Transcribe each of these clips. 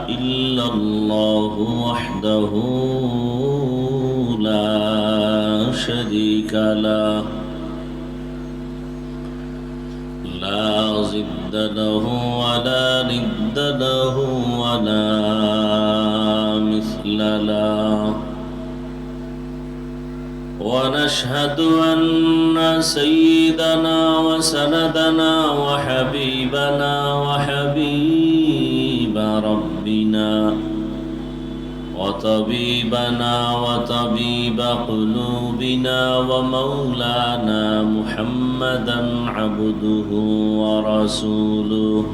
إلا الله وحده لا شريك له لا ضد له ولا ند له ولا مثل له ونشهد أن سيدنا وسندنا وحبيبنا وحبيب ربنا وطبيبنا وطبيب قلوبنا ومولانا محمدا عبده ورسوله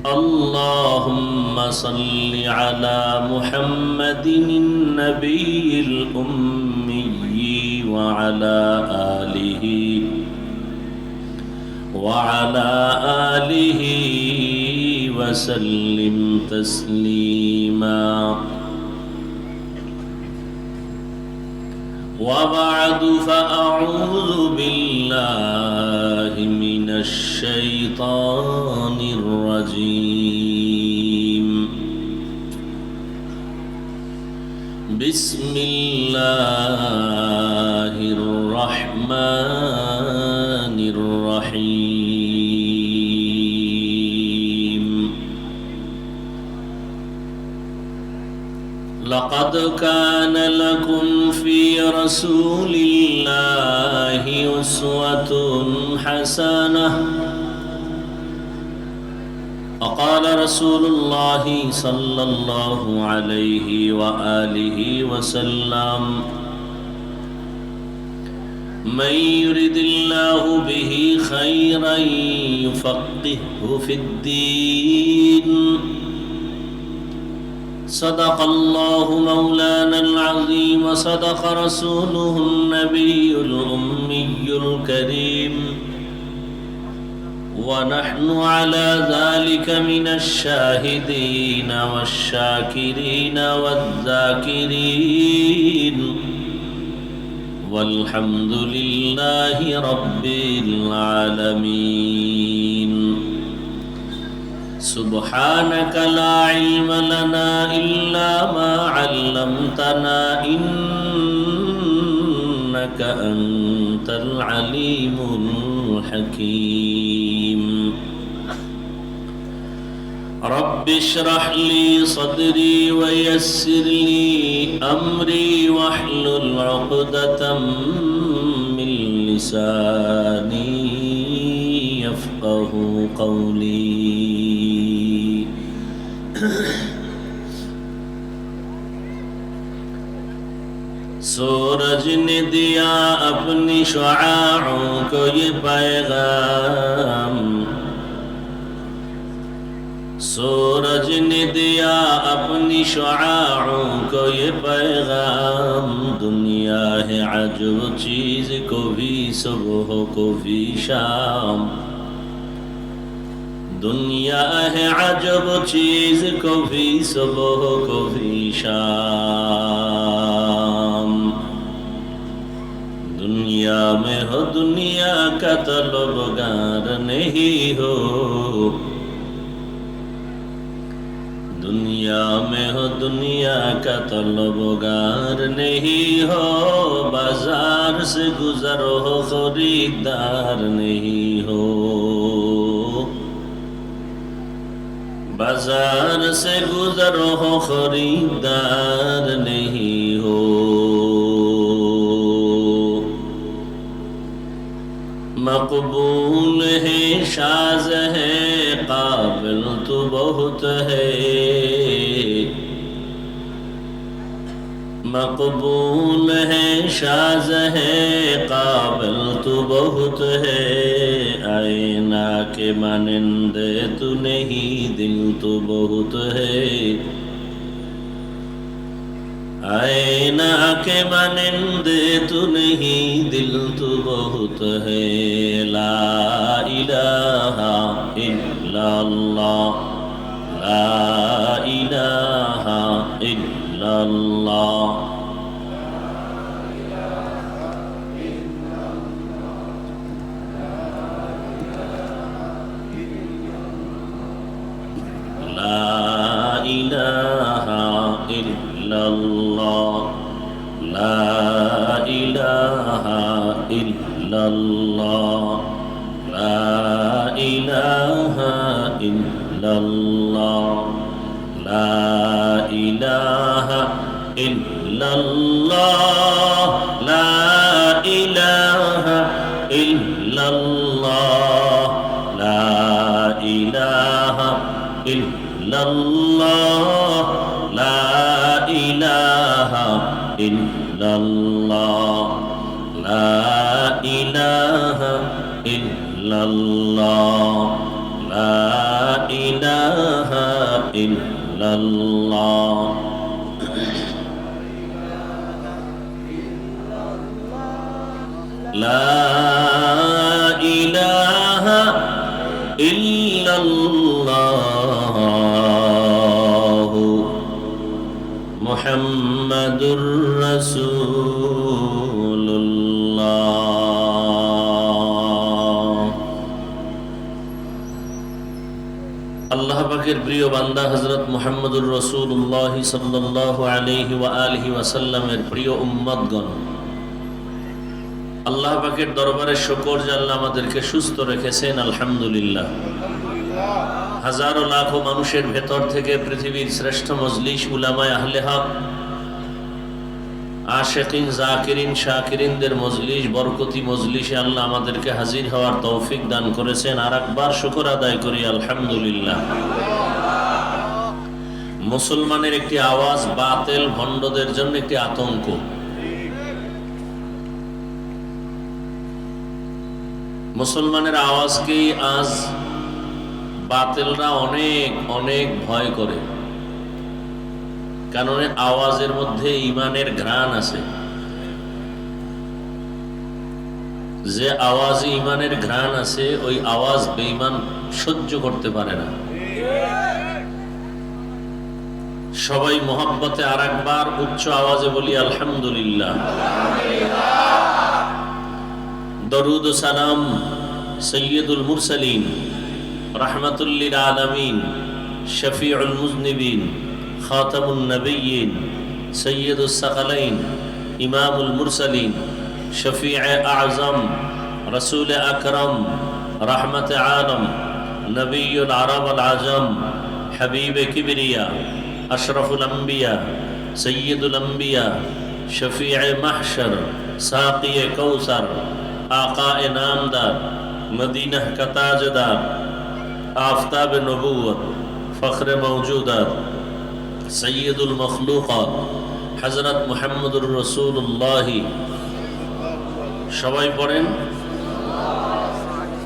اللهم صل على محمد النبي الأمي وعلى آله وسلم تسليما وبعد فأعوذ بالله من الشيطان الرجيم بسم الله الرحمن الرحيم لقد كان لكم في رسول الله أسوة حسنة وقال رسول الله صلى الله عليه وآله وسلم من يرد الله به خيرا يفقهه في الدين صدق الله مولانا العظيم وصدق رسوله النبي الأمي الكريم ونحن على ذلك من الشاهدين والشاكرين والذاكرين والحمد لله رب العالمين سبحانك لا علم لنا إلا ما علمتنا إنك أنت العليم الحكيم رب اشرح لي صدري ويسر لي أمري واحلل عقدة من لساني يفقه قولي सूरज ने दिया अपनी शुआओं को ये पैगाम सूरज ने दिया अपनी शुआओं को ये पैगाम दुनिया है अजब चीज को भी सुबह को भी शाम दुनिया है अजब चीज को भी सुबह को भी शाम दुनिया में हो दुनिया का तलबगार नहीं हो दुनिया में हो दुनिया का तलबगार नहीं हो बाजार से गुजर हो खरीदार नहीं हो बाजार से गुजर हो खरीदार नहीं हो मकबूल है शाज़ है काबिल तो बहुत है मकबूल है शाज़ है काबिल तो बहुत है आईना के मानिंदे तू नहीं दिल तो बहुत है आईना के मानिंदे तू नहीं दिल तो बहुत है ला इलाहा इल्लल्लाह ला इलाहा इल्लल्लाह ला ইলাহা ইল্লাল্লাহ লা ইলাহা ইল্লাল্লাহ লা ইলাহা ইল্লাল্লাহ লা ইলাহা ইল্লাল্লাহ লা ইলাহা ইল্লাল্লাহ লা ইলাহা ইল্লাল্লাহ লা ইলাহা ইল্লাল্লাহ লা ইলাহা ইল্লাল্লাহ লা ইলাহা ইল্লাল্লাহ লা ইলাহা ইল্লাল্লাহ মুহাম্মাদুর রাসূলুল্লাহ। আল্লাহ পাকের প্রিয় বান্দা হযরত মুহাম্মদুর রাসূলুল্লাহ সাল্লাল্লাহু আলাইহি ওয়া আলিহি ওয়াসাল্লামের প্রিয় উম্মতগণ, আল্লাহ পাকের দরবারে শুকর যে আল্লাহ আমাদেরকে সুস্থ রেখেছেন, আলহামদুলিল্লাহ। হাজারো লাখো মানুষের ভেতর থেকে পৃথিবীর শ্রেষ্ঠ মজলিস উলামায়ে আহলে হক, আশিকিন, জাকিরিন, শাকিরিনদের মজলিস, বরকতি মজলিসে আল্লাহ আমাদেরকে হাজির হওয়ার তৌফিক দান করেছেন। আর একবার শুকর আদায় করি, আলহামদুলিল্লাহ। মুসলমানের একটি আওয়াজ বাতিল ভণ্ডদের জন্য একটি আতঙ্ক। মুসলমানের আওয়াজকেই আজ বাতিলরা অনেক অনেক ভয় করে, কারণ আওয়াজের মধ্যে ঈমানের ঘ্রাণ আছে। যে আওয়াজে ঈমানের ঘ্রাণ আছে, ওই আওয়াজ বেঈমান সহ্য করতে পারে না। সবাই মোহাব্বতে আর একবার উচ্চ আওয়াজে বলি আলহামদুলিল্লাহ। দরুদ ও সালাম সৈয়দুল মুরসালিন, রাহমাতুল লিল আলামিন, শফিউল মুজনিবিন, খাতামুন নবিয়্যিন, সৈয়দুস সাকালাইন, ইমামুল মুরসালিন, শফিউ আযম, রাসূল আকরাম, রাহমাত আলম, নবিয়ুল আরব ওয়াল আজম, হাবিব কিবরিয়া, আশরাফুল আম্বিয়া, সৈয়দুল আম্বিয়া, শফিউ মাহশর, সাকি কৌসর, आका नामदार, मदीना का ताजदार, आफताब नबूवत, फ़ख्र मौजूदात, सैयदुल मखलूक़ात, हज़रत मुहम्मदुर रसूलुल्लाह। সবাই পড়েন,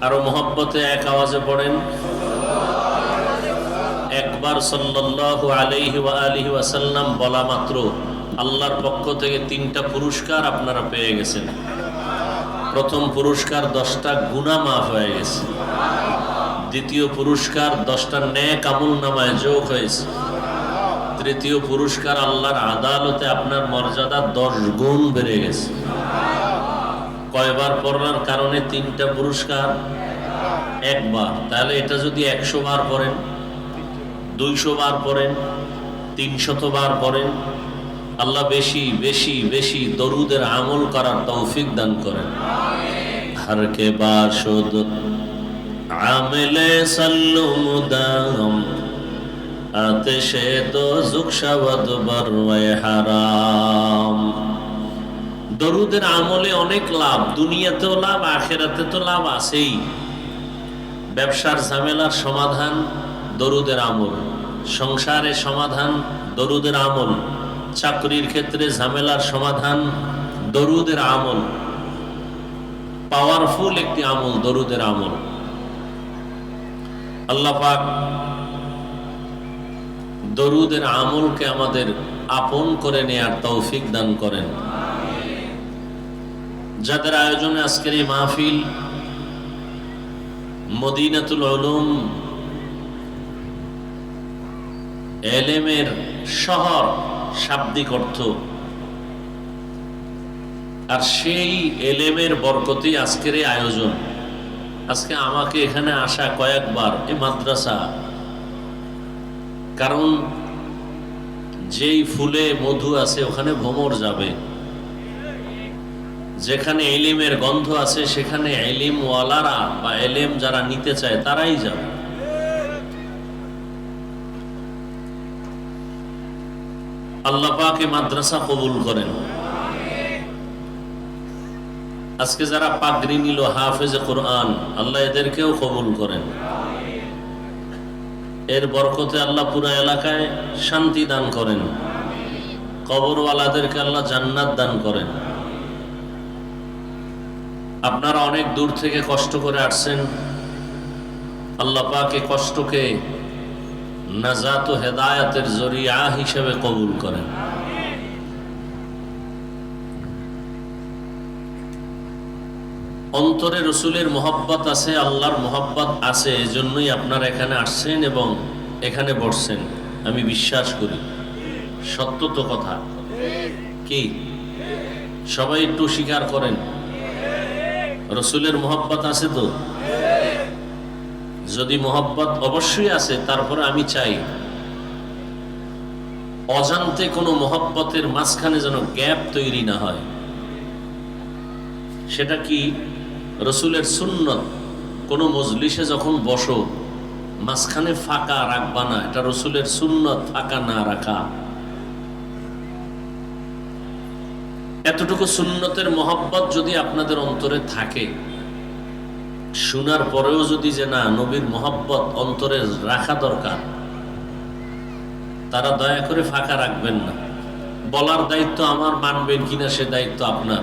আরো মোহাব্বতে এক আওয়াজে পড়েন। একবার সাল্লাল্লাহু আলাইহি ওয়া আলিহি ওয়াসাল্লাম বলা মাত্র আল্লাহর পক্ষ থেকে 3টা পুরস্কার আপনারা পেয়ে গেছেন। প্রথম পুরস্কার 10টা গুনাহ মাফ হয়ে গেছে। দ্বিতীয় পুরস্কার 10টা নেক আমল নামায় যোগ হয়েছে। তৃতীয় পুরস্কার আল্লাহর আদালতে আপনার মর্যাদা 10 গুণ বেড়ে গেছে। কয়বার পড়ার কারণে 3টা পুরস্কার? একবার। তাহলে এটা যদি 100 বার পড়েন, 200 বার পড়েন, 300 বার পড়েন, আল্লাহ বেশি বেশি বেশি দরুদের আমল করার তৌফিক দান করেন। হর কে বাশুদ আমেলে সাল্লু মুদাম, আতেশে দোজখ শাওয়াদ বরওয়ে হারাম। দরুদের আমলে অনেক লাভ, দুনিয়াতেও লাভ, আখিরাতে তো লাভ আছেই। ব্যবসার ঝামেলার সমাধান দরুদের আমল, সংসারের সমাধান দরুদের আমল, চাকরির ক্ষেত্রে ঝামেলার সমাধান দরুদের আমল। পাওয়ারফুল একটি আমল দরুদের আমল। আল্লাহ পাক দরুদের আমলকে আমাদের আপন করে নেয়ার তৌফিক দান করেন। যাদের আয়োজনে আজকের এই মাহফিল, মদিনাতুল উলুম এলেমের শহর শাব্দিক অর্থ, আর সেই এলেমের বরকতেই আজকের এই আয়োজন। আজকে আমাকে এখানে আসা কয়েকবার এই মাদ্রাসা, কারণ যেই ফুলে মধু আছে ওখানে ভ্রমর যাবে, যেখানে এলিমের গন্ধ আছে সেখানে এলিম ওয়ালারা বা এলিম যারা নিতে চায় তারাই যাবে। আল্লাহ পাকে মাদ্রাসা কবুল করেন। আজকে যারা পাগড়ি নিল হাফেজে কোরআন, আল্লাহ এদেরকেও কবুল করেন। এর বরকতে আল্লাহ পুরা এলাকায় শান্তি দান করেন, কবরওয়ালাদেরকে আল্লাহ জান্নাত দান করেন। আপনারা অনেক দূর থেকে কষ্ট করে আসছেন, আল্লাহ পাক এই কষ্টকে নাজাত ও হেদায়াতের জরিয়া হিসেবে কবুল করেন। অন্তরে রসুলের মহব্বত আছে, আল্লাহর মহব্বত আছে, এজন্যই আপনারা এখানে আসছেন এবং এখানে বসছেন। আমি বিশ্বাস করি সত্য তো কথা কি, সবাই একটু স্বীকার করেন রসুলের মহব্বত আছে তো? যদি মহব্বত অবশ্যই আছে, তারপরে আমি চাই অজান্তে কোনো মহব্বতের মাঝখানে যেন গ্যাপ তৈরি না হয়। সেটা কি? রসুলের সুন্নত, কোনো মজলিসে যখন বসো মাঝখানে ফাঁকা রাখবা না, এটা রসুলের সুন্নত, ফাঁকা না রাখা। এতটুকু সুন্নতের মহব্বত যদি আপনাদের অন্তরে থাকে, শোনার পরেও যদি যে না নবীর মহব্বত অন্তরে রাখা দরকার, তারা দয়া করে ফাঁকা রাখবেন না। বলার দায়িত্ব আমার, মানবেন কিনা সে দায়িত্ব আপনার।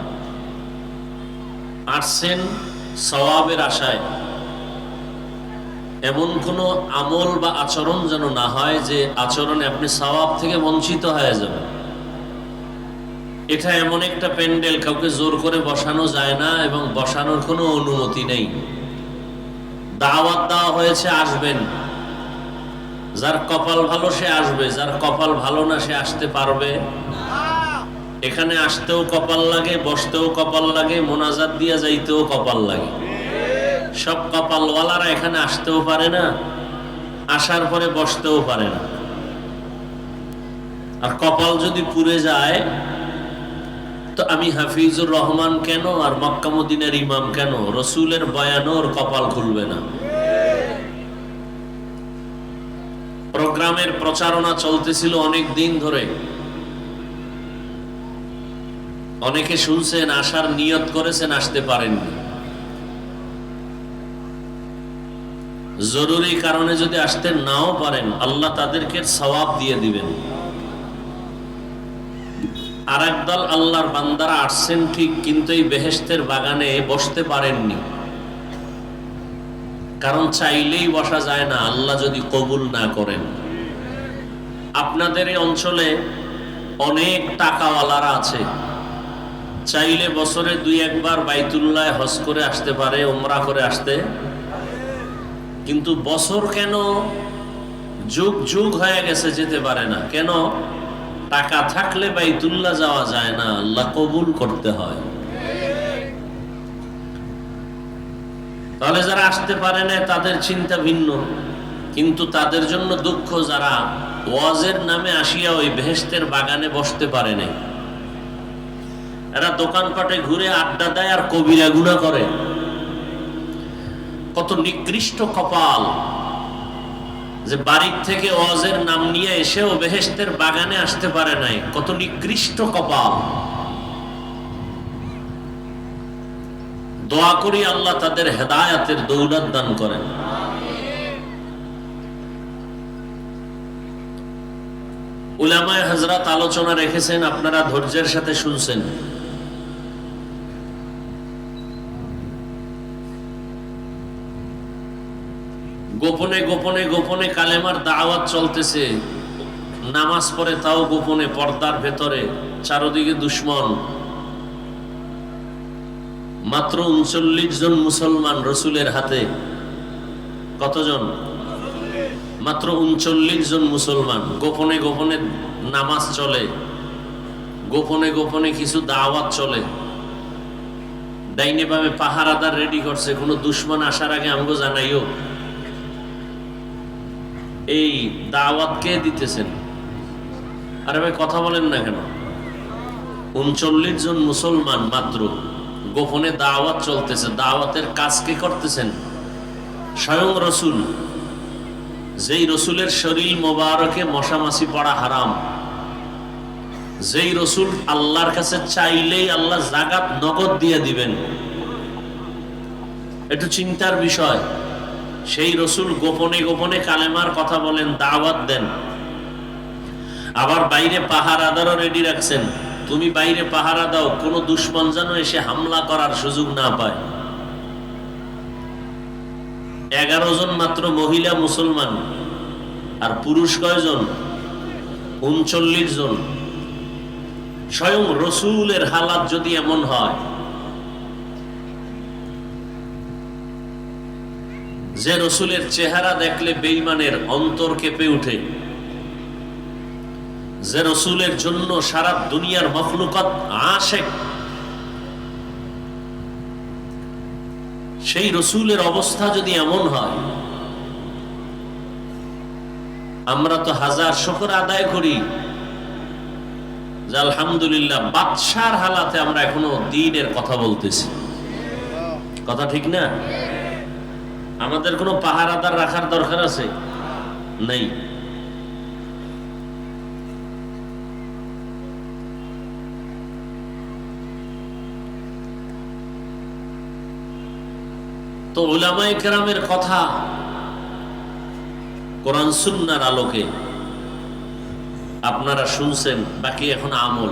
আসছেন সওয়াবের আশায়, এমন কোনো আমল বা আচরণ যেন না হয় যে আচরণে আপনি সওয়াব থেকে বঞ্চিত হয়ে যাবেন। এটা এমন একটা প্যান্ডেল, কাউকে জোর করে বসানো যায় না এবং বসানোর কোনো অনুমতি নেই। দাওয়াত দেওয়া হয়েছে, আসবেন। যার কপাল ভালো সে আসবে, যার কপাল ভালো না সে আসতে পারবে। এখানে আসতেও কপাল লাগে, বসতেও কপাল লাগে, মোনাজাত দিয়ে যাইতেও কপাল লাগে। সব কপালওয়ালারা এখানে আসতেও পারে না, আসার পরে বসতেও পারে না। আর কপাল যদি পুড়ে যায় তো আমি হাফিজুর রহমান কেন আর মক্কা মদিনার ইমাম কেন, রসুলের বয়ানোর কপাল খুলবে না। প্রোগ্রামের প্রচারণা চলতেছিল অনেক দিন ধরে, অনেকে শুনছেন, আসার নিয়ত করেছেন, আসতে পারেননি। জরুরি কারণে যদি আসতে নাও পারেন, আল্লাহ তাদেরকে সওয়াব দিয়ে দিবেন। আর একদল আল্লাহর বান্দারা আসছেন ঠিক, কিন্তু এই বেহেশতের বাগানে বসতে পারেননি, কারণ চাইলেই বসা যায় না আল্লাহ যদি কবুল না করেন। আপনাদের এই অঞ্চলে অনেক টাকাওয়ালারা আছে, চাইলে বছরে 2-1 বার বাইতুল্লাহ হজ করে আসতে পারে, উমরা করে আসতে, কিন্তু বছর কেন যুগ যুগ হয়ে গেছে যেতে পারে না কেন? টাকা থাকলে বাইতুল্লাহ যাওয়া যায় না, আল্লাহ কবুল করতে হয়। তাহলে যারা আসতে পারে না তাদের চিন্তা ভিন্ন, কিন্তু তাদের জন্য দুঃখ যারা ওয়াজের নামে আসিয়া ওই বেহেশতের বাগানে বসতে পারে নাই। এরা দোকানপাটে ঘুরে আড্ডা দেয় আর কবিরা গুনাহ করে। কত নিকৃষ্ট কপাল যে বাড়ির থেকে ওয়াজের নাম নিয়ে এসেও বেহেশতের বাগানে আসতে পারে নাই, কত নিকৃষ্ট কপাল। দোয়া করি আল্লাহ তাদের হেদায়াতের দৌলত দান করেন। উলামায়ে হযরত আলোচনা রেখেছেন, আপনারা ধৈর্যের সাথে শুনছেন। গোপনে গোপনে গোপনে কালেমার দাওয়াত চলতেছে, নামাজ পড়ে তাও গোপনে, পর্দার ভেতরে, চারদিকে দুশ্মন। মাত্র 39 জন মুসলমান রসুলের হাতে। কতজন? মাত্র 39 জন মুসলমান। গোপনে গোপনে নামাজ চলে, গোপনে গোপনে কিছু দাওয়াত চলে। ডাইনে বামে পাহারাদার রেডি করছে, কোনো দুশ্মন আসার আগে আমগো জানাইও। এই দাওয়াত কে দিতেছেন? আরে ভাই কথা বলেন না কেন? 39 জন মুসলমান মাত্র, গোপনে দাওয়াত চলতেছে। দাওয়াতের কাজ কে করতেছেন? স্বয়ং রসুল। যেই রসুলের শরীর মোবারকে মশামাছি পড়া হারাম, যেই রসুল আল্লাহর কাছে চাইলেই আল্লাহ জাকাত নগদ দিয়ে দিবেন, একটু চিন্তার বিষয়। সেই রসুল গোপনে গোপনে কালেমার কথা বলেন, দাওয়াত দেন, আবার বাইরে পাহারাদারও রেডি রাখছেন। তুমি বাইরে পাহারা দাও, কোনো দুশমন যেন এসে হামলা করার সুযোগ না পায়। 11 জন মাত্র মহিলা মুসলমান, আর পুরুষ কয়জন? 39 জন। স্বয়ং রসুলের হালাত যদি এমন হয়, যে রসুলের চেহারা দেখলে বেঈমানের অন্তর কেঁপে উঠে, যে রসুলের জন্য সারা দুনিয়ার মখলুকাত আশেক, সেই রসুলের অবস্থা যদি এমন হয়, আমরা তো হাজার শুকর আদায় করি যে আলহামদুলিল্লাহ বাদশার হালাতে আমরা এখনো দ্বীনের কথা বলতেছি। কথা ঠিক না? আমাদের কোনো পাহারাদার রাখার দরকার আছে? নেই। তো উলামায়ে কেরামের কথা কোরআন সুন্নাহর আলোকে আপনারা শুনছেন, বাকি এখন আমল।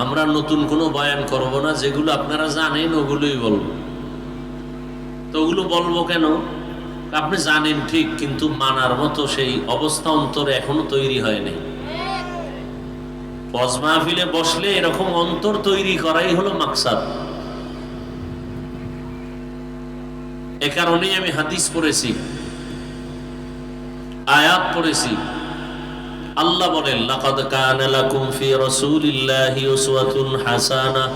আমরা নতুন কোনো বয়ান করব না, যেগুলো আপনারা জানেন ওগুলোই বলবো। তো ওগুলো বলবো কেন? আপনি জানেন ঠিক, কিন্তু মানার মতো সেই অবস্থা অন্তরে এখনো তৈরি হয়নি। ওয়াজ মাহফিলে বসলে এরকম অন্তর তৈরি করাই হলো মাকসাদ। এ কারণেই আমি হাদিস পড়েছি, আয়াত পড়েছি। আল্লাহ বলেন, লাকাদ কানা লাকুম ফি রাসূলিল্লাহি উসওয়াতুন হাসানাহ।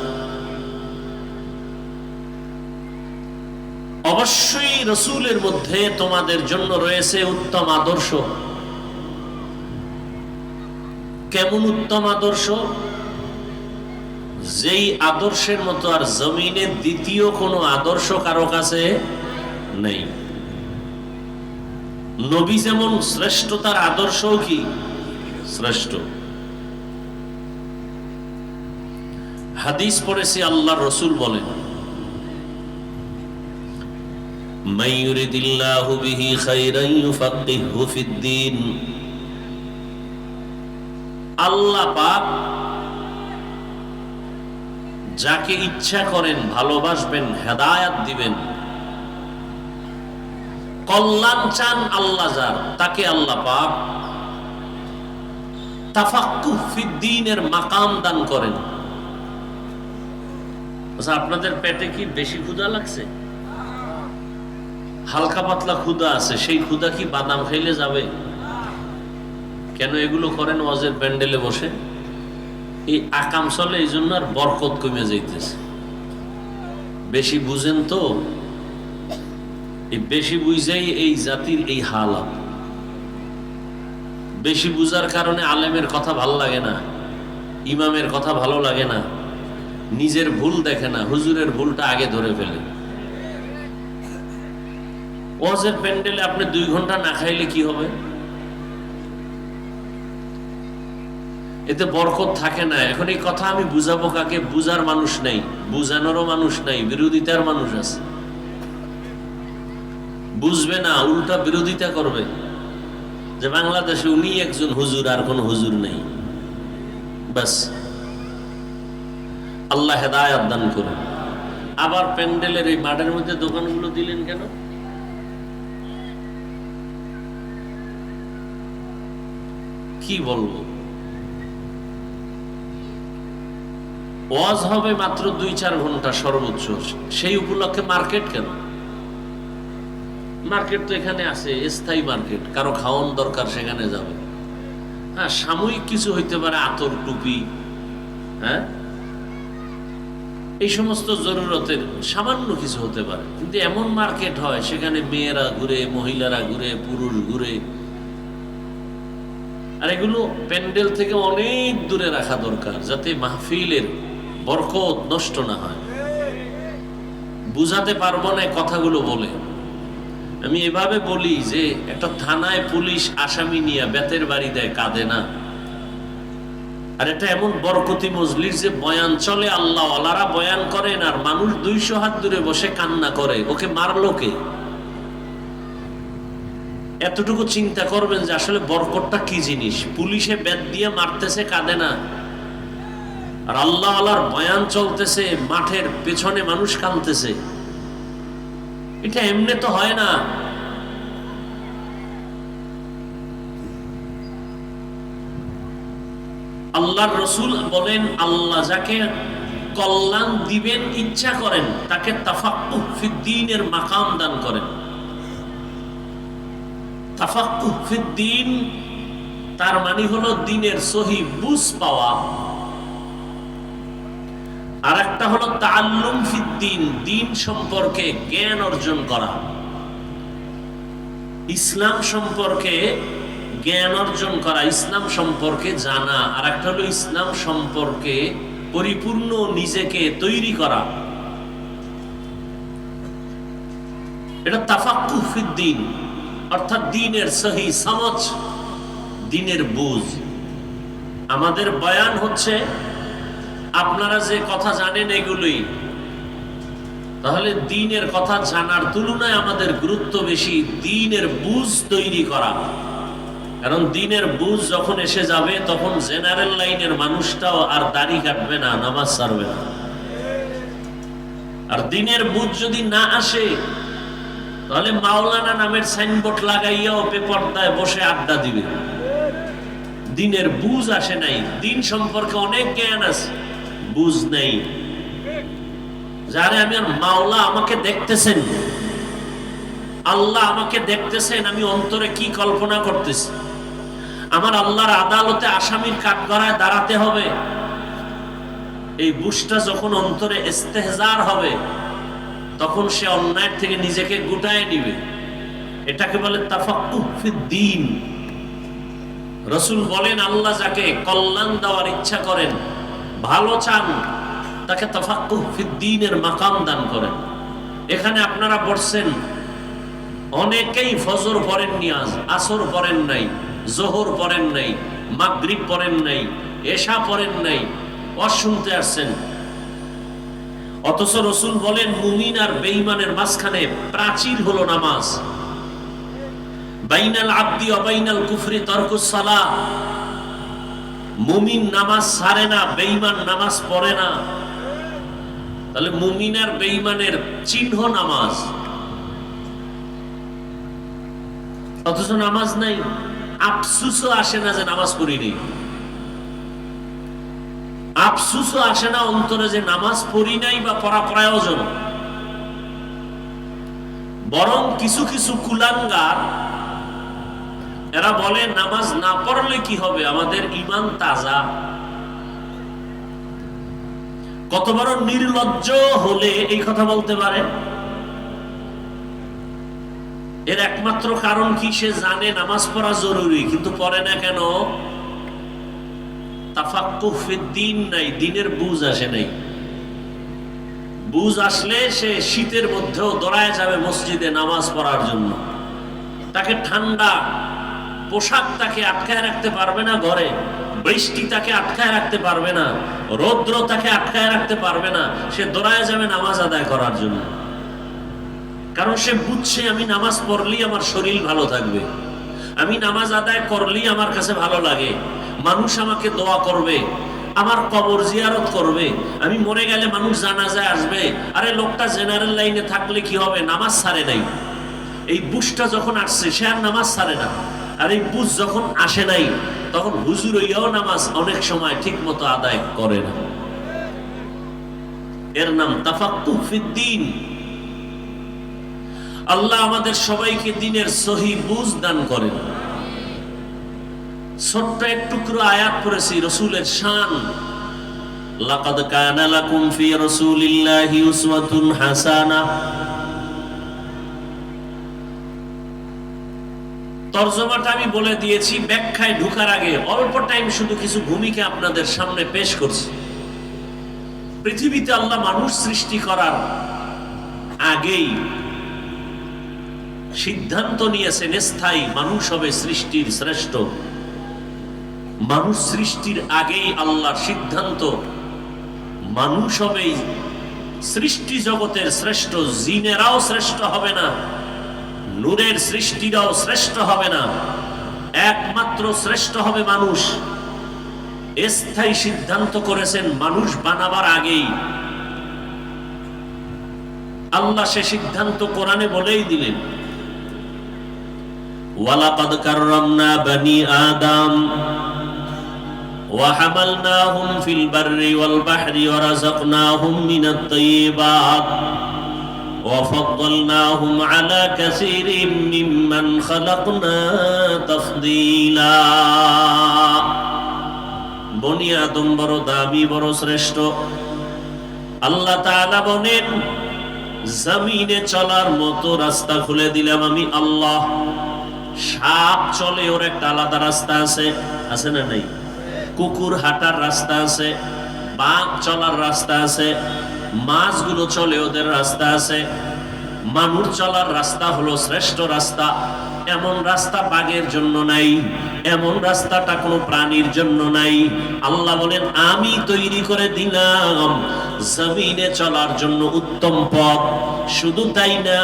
অবশ্যই রাসূলের মধ্যে তোমাদের জন্য রয়েছে উত্তম আদর্শ। কেমন উত্তম আদর্শ? যেই আদর্শের মতো আর জমিনে দ্বিতীয় কোনো আদর্শ কারো কাছে নেই। নবী যেমন শ্রেষ্ঠ, তার আদর্শ কি শ্রেষ্ঠ। হাদিস পড়েছি, আল্লাহর রাসূল বলেন, মান ইউরিদিল্লাহু বিহি খায়রান ইউফাক্কিহু ফিদ্দীন। আল্লাহ পাক যাকে ইচ্ছা করেন ভালোবাসবেন, হেদায়াত দিবেন। কল্যাণ চান আল্লাহ যার, তাকে আল্লাহ পাক তাফাক্কুহ ফিদ্দীনের মাকাম দান করেন। আচ্ছা, আপনাদের পেটে কি বেশি ক্ষুধা লাগছে? হালকা পাতলা ক্ষুধা আছে, সেই ক্ষুধা কি বাদাম খাইলে যাবে? কেন এগুলো করেন ওয়াজের প্যান্ডেলে বসে? এই আকাম চলে, এই জন্য আর বরকত কমে যাইতেছে। বেশি বুঝেন তো, এই বেশি বুঝেই এই জাতির এই হালাত। বেশি বুঝার কারণে আলেমের কথা ভালো লাগে না, ইমামের কথা ভালো লাগে না, নিজের ভুল দেখে না, হুজুরের ভুলটা আগে ধরে ফেলে। ওয়াজের প্যান্ডেলে আপনি 2 ঘন্টা না খাইলে কি হবে? এতে বরকত থাকে না। এখন এই কথা আমি বুঝাবো কাকে? বুঝার মানুষ নাই, বুঝানোরও মানুষ নাই, বিরোধিতার মানুষ আছে। বুঝবে না, উল্টা বিরোধিতা করবে যে বাংলাদেশে উনি একজন হুজুর, আর কোন হুজুর নেই। বাস, আল্লাহ হেদায়াত দান করুন। আবার প্যান্ডেলের এই মাঠের মধ্যে দোকানগুলো দিলেন কেন? কি বলবো? ওয়াজ হবে মাত্র 2-4 ঘন্টা সর্বোচ্চ, সেই উপলক্ষে মার্কেট কেন? মার্কেট তো এখানে আছে, স্থায়ী মার্কেট, কারো খাওয়ান দরকার সেখানে যাবে। হ্যাঁ, সাময়িক কিছু হইতে পারে, আতর টুপি, হ্যাঁ, এই সমস্ত জরুরতের সামান্য কিছু হতে পারে। কিন্তু এমন মার্কেট হয় সেখানে মেয়েরা ঘুরে, মহিলারা ঘুরে, পুরুষ ঘুরে, আর এগুলো প্যান্ডেল থেকে অনেক দূরে রাখা দরকার, যাতে মাহফিলের বরকত নষ্ট না হয়। বুঝাতে পারবো না কথাগুলো বলে। আমি এভাবে বলি যে একটা থানায় পুলিশ আসামি নিয়ে বেতের বাড়ি দেয়, কাঁদে না। আর এটা এমন বরকতি মজলিস যে বয়ান চলে, আল্লাহ ওয়ালারা বয়ান করেন, আর মানুষ 200 হাত দূরে বসে কান্না করে, ওকে মারলো কে? এতটুকু চিন্তা করবেন যে আসলে বরকতটা কি জিনিস। পুলিশে বেত দিয়ে মারতেছে, কাঁদে না, আর আল্লাহ আল্লাহর বয়ান চলতেছে, মাঠের পেছনে মানুষ কাঁদতেছে। এটা এমনি তো হয় না। আল্লাহর রাসূল বলেন, আল্লাহ যাকে কল্যাণ দিবেন ইচ্ছা করেন, তাকে তাফাক্কুহ ফিদ্দীনের মাকাম দান করেন। তাফাক্কুহ ফিদ্দীন তার মানে হলো দ্বীনের সহি বুঝ পাওয়া, আর একটা হলো তাআল্লুম ফিদ্দীন, দ্বীন সম্পর্কে জ্ঞান অর্জন করা, ইসলাম সম্পর্কে জ্ঞান অর্জন করা, ইসলাম সম্পর্কে জানা। আর একটা হলো ইসলাম সম্পর্কে পরিপূর্ণ নিজেকে তৈরি করা। এটা তাফাক্কুহ ফিদ্দীন, অর্থাৎ দ্বীনের সহি সমঝ, দ্বীনের বুঝ। আমাদের বয়ান হচ্ছে আপনারা যে কথা জানেন এগুলোই, তাহলে দ্বীনের কথা জানার তুলনায় আমাদের গুরুত্ব বেশি দ্বীনের বুঝ তৈরি করা। কারণ দ্বীনের বুঝ যখন এসে যাবে, তখন জেনারেল লাইনের মানুষটাও আর দাড়ি কাটবে না, নামাজ ছাড়বে না। আর দ্বীনের বুঝ যদি না আসে, তাহলে মাওলানা নামের সাইনবোর্ড লাগাইয়াও বেপরদায় বসে আড্ডা দিবে। দ্বীনের বুঝ আসে নাই, দ্বীন সম্পর্কে অনেক জ্ঞান আছে, বুঝ নেই। যারে আমি আর মাওলা আমাকে দেখতেছেন, আল্লাহ আমাকে দেখতেছেন, আমি অন্তরে কি কল্পনা করতেছি। আমার আল্লাহর আদালতে আসামির কাঠগড়ায় দাঁড়াতে হবে, এই বুঝটা যখন অন্তরে ইস্তেহজার হবে, তখন সে অন্যায় থেকে নিজেকে গুটায় নিবে। এটাকে বলে তাফাক্কুহ ফিদ্দীন। রাসূল বলেন, আল্লাহ যাকে কল্যাণ দেওয়ার ইচ্ছা করেন, ভালো চান, তাকে তাফাক্কুহ ফিদ্দীনের মাকাম দান করেন। এখানে আপনারা পড়ছেন, অনেকেই ফজর পড়েননি, আজ আসর পড়েন নাই, জোহর পড়েন নাই, মাগরিব পড়েন নাই, এশা পড়েন নাই, ওয়াজ শুনতে আসছেন। অথচ রাসূল বলেন, মুমিন আর বেঈমানের মাঝখানে প্রাচীর হলো নামাজ। বাইনাল আবদি ওয়া বাইনাল কুফরি তারকুস সালাহ। মুমিন নামাজ ছাড়ে না, বেঈমান নামাজ পড়ে না। তাহলে মুমিন আর বেঈমানের চিহ্ন নামাজ, অথচ নামাজ নাই। আফসুসও আসে না যে নামাজ পড়িনি, আফসুসও আসে না অন্তরে যে নামাজ পড়ি নাই বা পড়া প্রয়োজন। বরং কিছু কিছু কুলাঙ্গার এরা বলে, নামাজ না পড়লে কি হবে, আমাদের ঈমান তাজা। কত বড় নির্লজ্জ হলে এই কথা বলতে পারে। এর একমাত্র কারণ কি, সে জানে নামাজ পড়া জরুরি, কিন্তু পড়ে না কেন? তাফাক্কুহ ফিদ্দীন নাই, দ্বীনের বুঝ আসে নাই। বুঝ আসলে সে শীতের মধ্যেও দৌড়ায় যাবে মসজিদে নামাজ পড়ার জন্য। তাকে ঠান্ডা পোশাক তাকে আটকায় রাখতে পারবে না ঘরে, বৃষ্টি তাকে আটকায় রাখতে পারবে না, রৌদ্র তাকে আটকায় রাখতে পারবে না। সে দৌড়ায় যাবে নামাজ আদায় করার জন্য। কারণ সে বুঝছে, আমি নামাজ পড়লেই আমার শরীর ভালো থাকবে, আমি নামাজ আদায় করলেই আমার কাছে ভালো লাগে, মানুষ আমাকে দোয়া করবে, আমার কবর জিয়ারত করবে, আমি মরে গেলে মানুষ জানাজায় আসবে। আরে লোকটা জেনারেল লাইনে থাকলে কি হবে, নামাজ ছাড়ে নাই। এই বুঝটা যখন আসছে, সে আর নামাজ ছাড়ে না। আর এই বুঝ যখন আসে নাই, তখন হুজুর হইয়াও নামাজ অনেক সময় ঠিক মতো আদায় করে না। এর নাম তাফাক্কুহ ফিদ্দীন। আল্লাহ আমাদের সবাইকে দ্বীনের সহি বুঝ দান করেন। ছোট্ট এক টুকরো আয়াত পড়েছি রাসূলের শান। লাকাদ কানা লাকুম ফি রাসূলিল্লাহি উসওয়াতুন হাসানাহ। তরজমাটা আমি বলে দিয়েছি, ব্যাখ্যায় ঢোকার আগে অল্প টাইম শুধু কিছু ভূমিকা আপনাদের সামনে পেশ করছি। পৃথিবীতে আল্লাহ মানুষ সৃষ্টি করার আগেই সিদ্ধান্ত নিয়েছেন স্থায়ী মানুষ হবে সৃষ্টির শ্রেষ্ঠ। মানুষ সৃষ্টির আগেই আল্লাহর সিদ্ধান্ত মানুষ হবে সৃষ্টি জগতের শ্রেষ্ঠ। জিনেরাও শ্রেষ্ঠ হবে না, নূরের সৃষ্টিরাও শ্রেষ্ঠ হবে না, একমাত্র শ্রেষ্ঠ হবে মানুষ। স্থায়ী সিদ্ধান্ত করেছেন মানুষ বানাবার আগেই। আল্লাহ সে সিদ্ধান্ত কোরআনে বলেই দিলেন, ওয়ালাকাদ কাররামনা বনি আদম وحملناهم في البر والبحر ورزقناهم من الطيبات وفضلناهم على كثير ممن خلقنا تفضيلا। বনি আদম বড় দামি, বড় শ্রেষ্ঠ। আল্লাহ তাআলা বলেন, জমিনে চলার মতো রাস্তা খুলে দিলাম আমি আল্লাহ। সাপ চলে, ওর একটা আলাদা রাস্তা আছে, আছে না নাই? কুকুর হাঁটার রাস্তা আছে, বাঘ চলার রাস্তা আছে, মাছগুলো চলে, ওদের রাস্তা আছে। মানুষ চলার রাস্তা হলো শ্রেষ্ঠ রাস্তা। এমন রাস্তা বাঘের জন্য নাই, এমন রাস্তাটা কোনো প্রাণীর জন্য নাই। আল্লাহ বলেন, আমি তৈরি করে দিলাম জমিনে চলার জন্য উত্তম পথ। শুধু তাই না,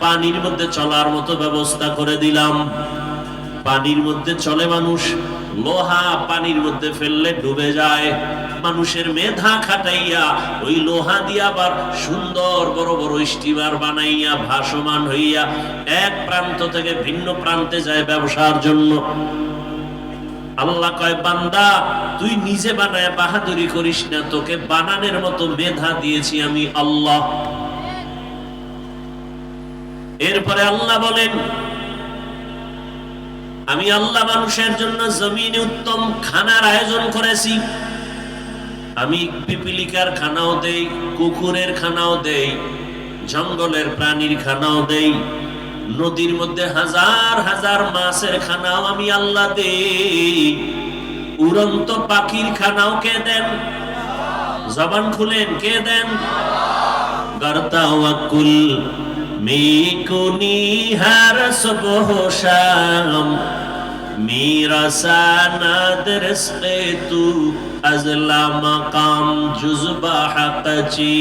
পানির মধ্যে চলার মতো ব্যবস্থা করে দিলাম। পানির মধ্যে চলে মানুষ, লোহা পানির মধ্যে ফেললে ডুবে যায়। মানুষের মেধা খাটাইয়া ওই লোহা দিয়া আবার সুন্দর বড় বড় স্টিমার বানাইয়া ভাসমান হইয়া এক প্রান্ত থেকে ভিন্ন প্রান্তে যায় ব্যবসার জন্য। আল্লাহ কয়, বান্দা তুই নিজে বানায় বাহাদুরি করিস না, তোকে বানানোর মতো মেধা দিয়েছি আমি আল্লাহ। এরপরে আল্লাহ বলেন, আমি আল্লাহ মানুষের জন্য জমিনে উত্তম খানার আয়োজন করেছি। আমি পিপিলিকার খানাও দেই, কুকুরের খানাও দেই, জঙ্গলের প্রাণীর খানাও দেই, নদীর মধ্যে হাজার হাজার মাছের খানাও আমি আল্লাহ দেই। উড়ন্ত পাখির খানাও কে দেন? জবান খুলেন, কে দেন? গর্তাওয়াকুল میکنی ہر صبح و شام میرا ساند رزق تو از لا مقام جزبہ حق چی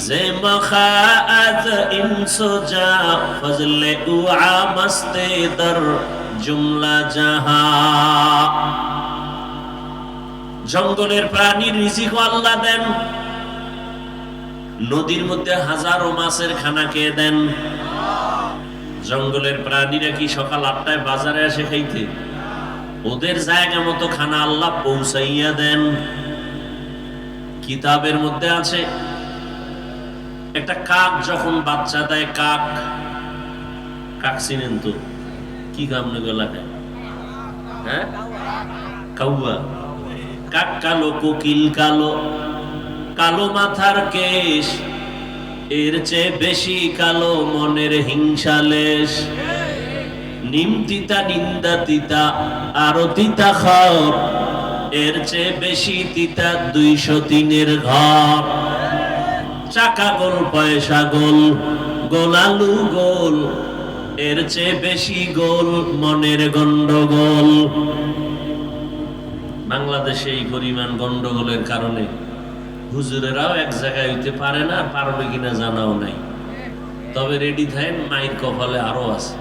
زم خواهد انس جا فضل او عامست در جملہ جہاں। জঙ্গলের প্রাণীর রিজিক আল্লাহ দেন, নদীর মধ্যে হাজারো মাছের খানা কে দেন? জঙ্গলের প্রাণীরা কি সকাল 8টায় বাজারে আসে খাইতে? ওদের জায়গা মতো খানা আল্লাহ পৌঁছাইয়া দেন। কিতাবের মধ্যে আছে, একটা কাক যখন বাচ্চা দেয়, কাক কাক চিনেন তো? কি কামনে গলায়? হ্যাঁ, কাউয়া। কাক কালো, কোকিল কালো, কালো মাথার কেশ, এর চেয়ে বেশি কালো মনের হিংসালেশ। নিম তিতা, নিন্দা তিতা, আরো তিতা খর, এর চেয়ে বেশি তিতা 203-এর ঘর। চাকা গোল, পয়সা গোল, গোলালু গোল, এর চেয়ে বেশি গোল মনের গন্ডগোল। বাংলাদেশে এই পরিমাণ গন্ডগোলের কারণে হুজুরেরাও এক জায়গায় হইতে পারে না, পারবে কিনা জানাও নাই। তবে রেডি থাকেন, মায়ের কপালে আরো আছে,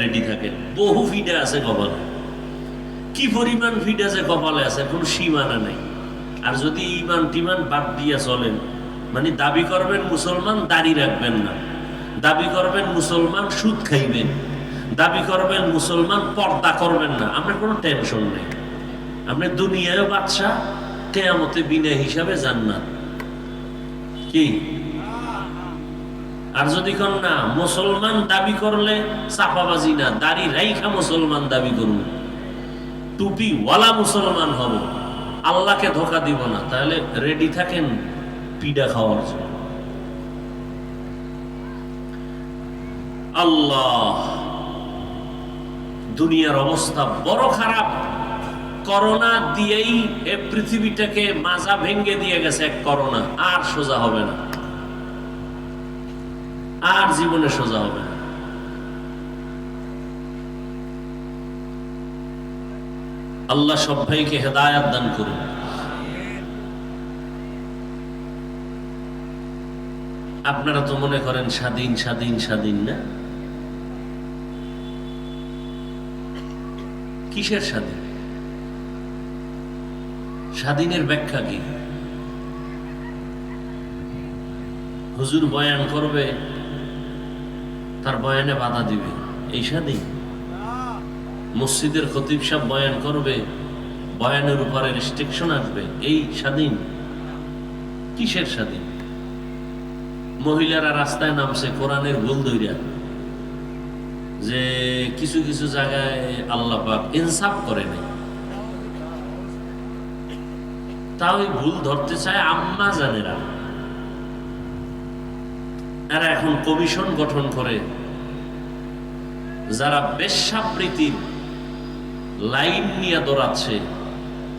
রেডি থাকেন। বহু ফিডে আছে কপালে, কি পরিমাণ ফিড আছে কপালে আছে, কোন সীমানা নাই। আর যদি ইমান টিমান বাদ দিয়া চলেন, মানে দাবি করবেন মুসলমান, দাড়ি রাখবেন না, দাবি করবেন মুসলমান, সুদ খাইবেন, দাবি করবেন মুসলমান, পর্দা করবেন না, আপনার কোনো টেনশন নেই। আপনি দুনিয়ায় বাদশা, কিয়ামতে বিনা হিসাবে জান্নাত। কি? আর যদি কোন না মুসলমান দাবি করলে চাপাবাজি না, দাড়ি রাইখা মুসলমান দাবি করব, টুপি ওয়ালা মুসলমান হব, আল্লাহকে ধোকা দিব না, তাহলে রেডি থাকেন পিডা খাওয়ার জন্য। আল্লাহ দুনিয়ার অবস্থা বড় খারাপ। করোনা দিয়েই এ পৃথিবীটাকে মাজা ভেঙ্গে দিয়ে গেছে এক করোনা। আর সোজা হবে না, আর জীবনে সোজা হবে না। আল্লাহ সব ভাইকে হেদায়াত দান করুন। আপনারা তো মনে করেন স্বাধীন স্বাধীন স্বাধীন, না? কিসের স্বাধীন? স্বাধীনের ব্যাখ্যা কি? হুজুর বয়ান করবে, তার বয়ানে বাধা দিবে, এই স্বাধীন? মসজিদের খতিব সাহেব বয়ান করবে, বয়ানের উপরে রেস্ট্রিকশন আসবে, এই স্বাধীন? কিসের স্বাধীন? মহিলারা রাস্তায় নামছে কোরআনের ভুল ধইরা, যে কিছু কিছু জায়গায় আল্লাহ পাক ইনসাফ করে নাই, তাও ভুল ধরতে চায় আম্মা জানেরা। এরা এখন কমিশন গঠন করে, যারা বেশ্যাবৃত্তির লাইন নিয়ে দৌড়াচ্ছে,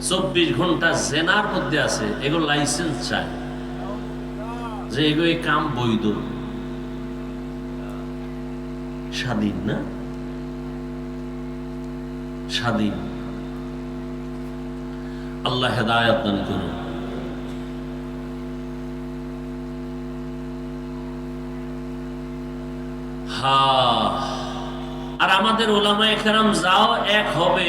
24 ঘন্টা জেনার মধ্যে আছে, এগুলো লাইসেন্স চায়, যে এগুলো এই কাম বৈধ। স্বাধীন না? স্বাধীন। আল্লাহ হেদায়াত দান করুন। আর আমাদের ওলামায়ে কেরাম যাও এক হবে,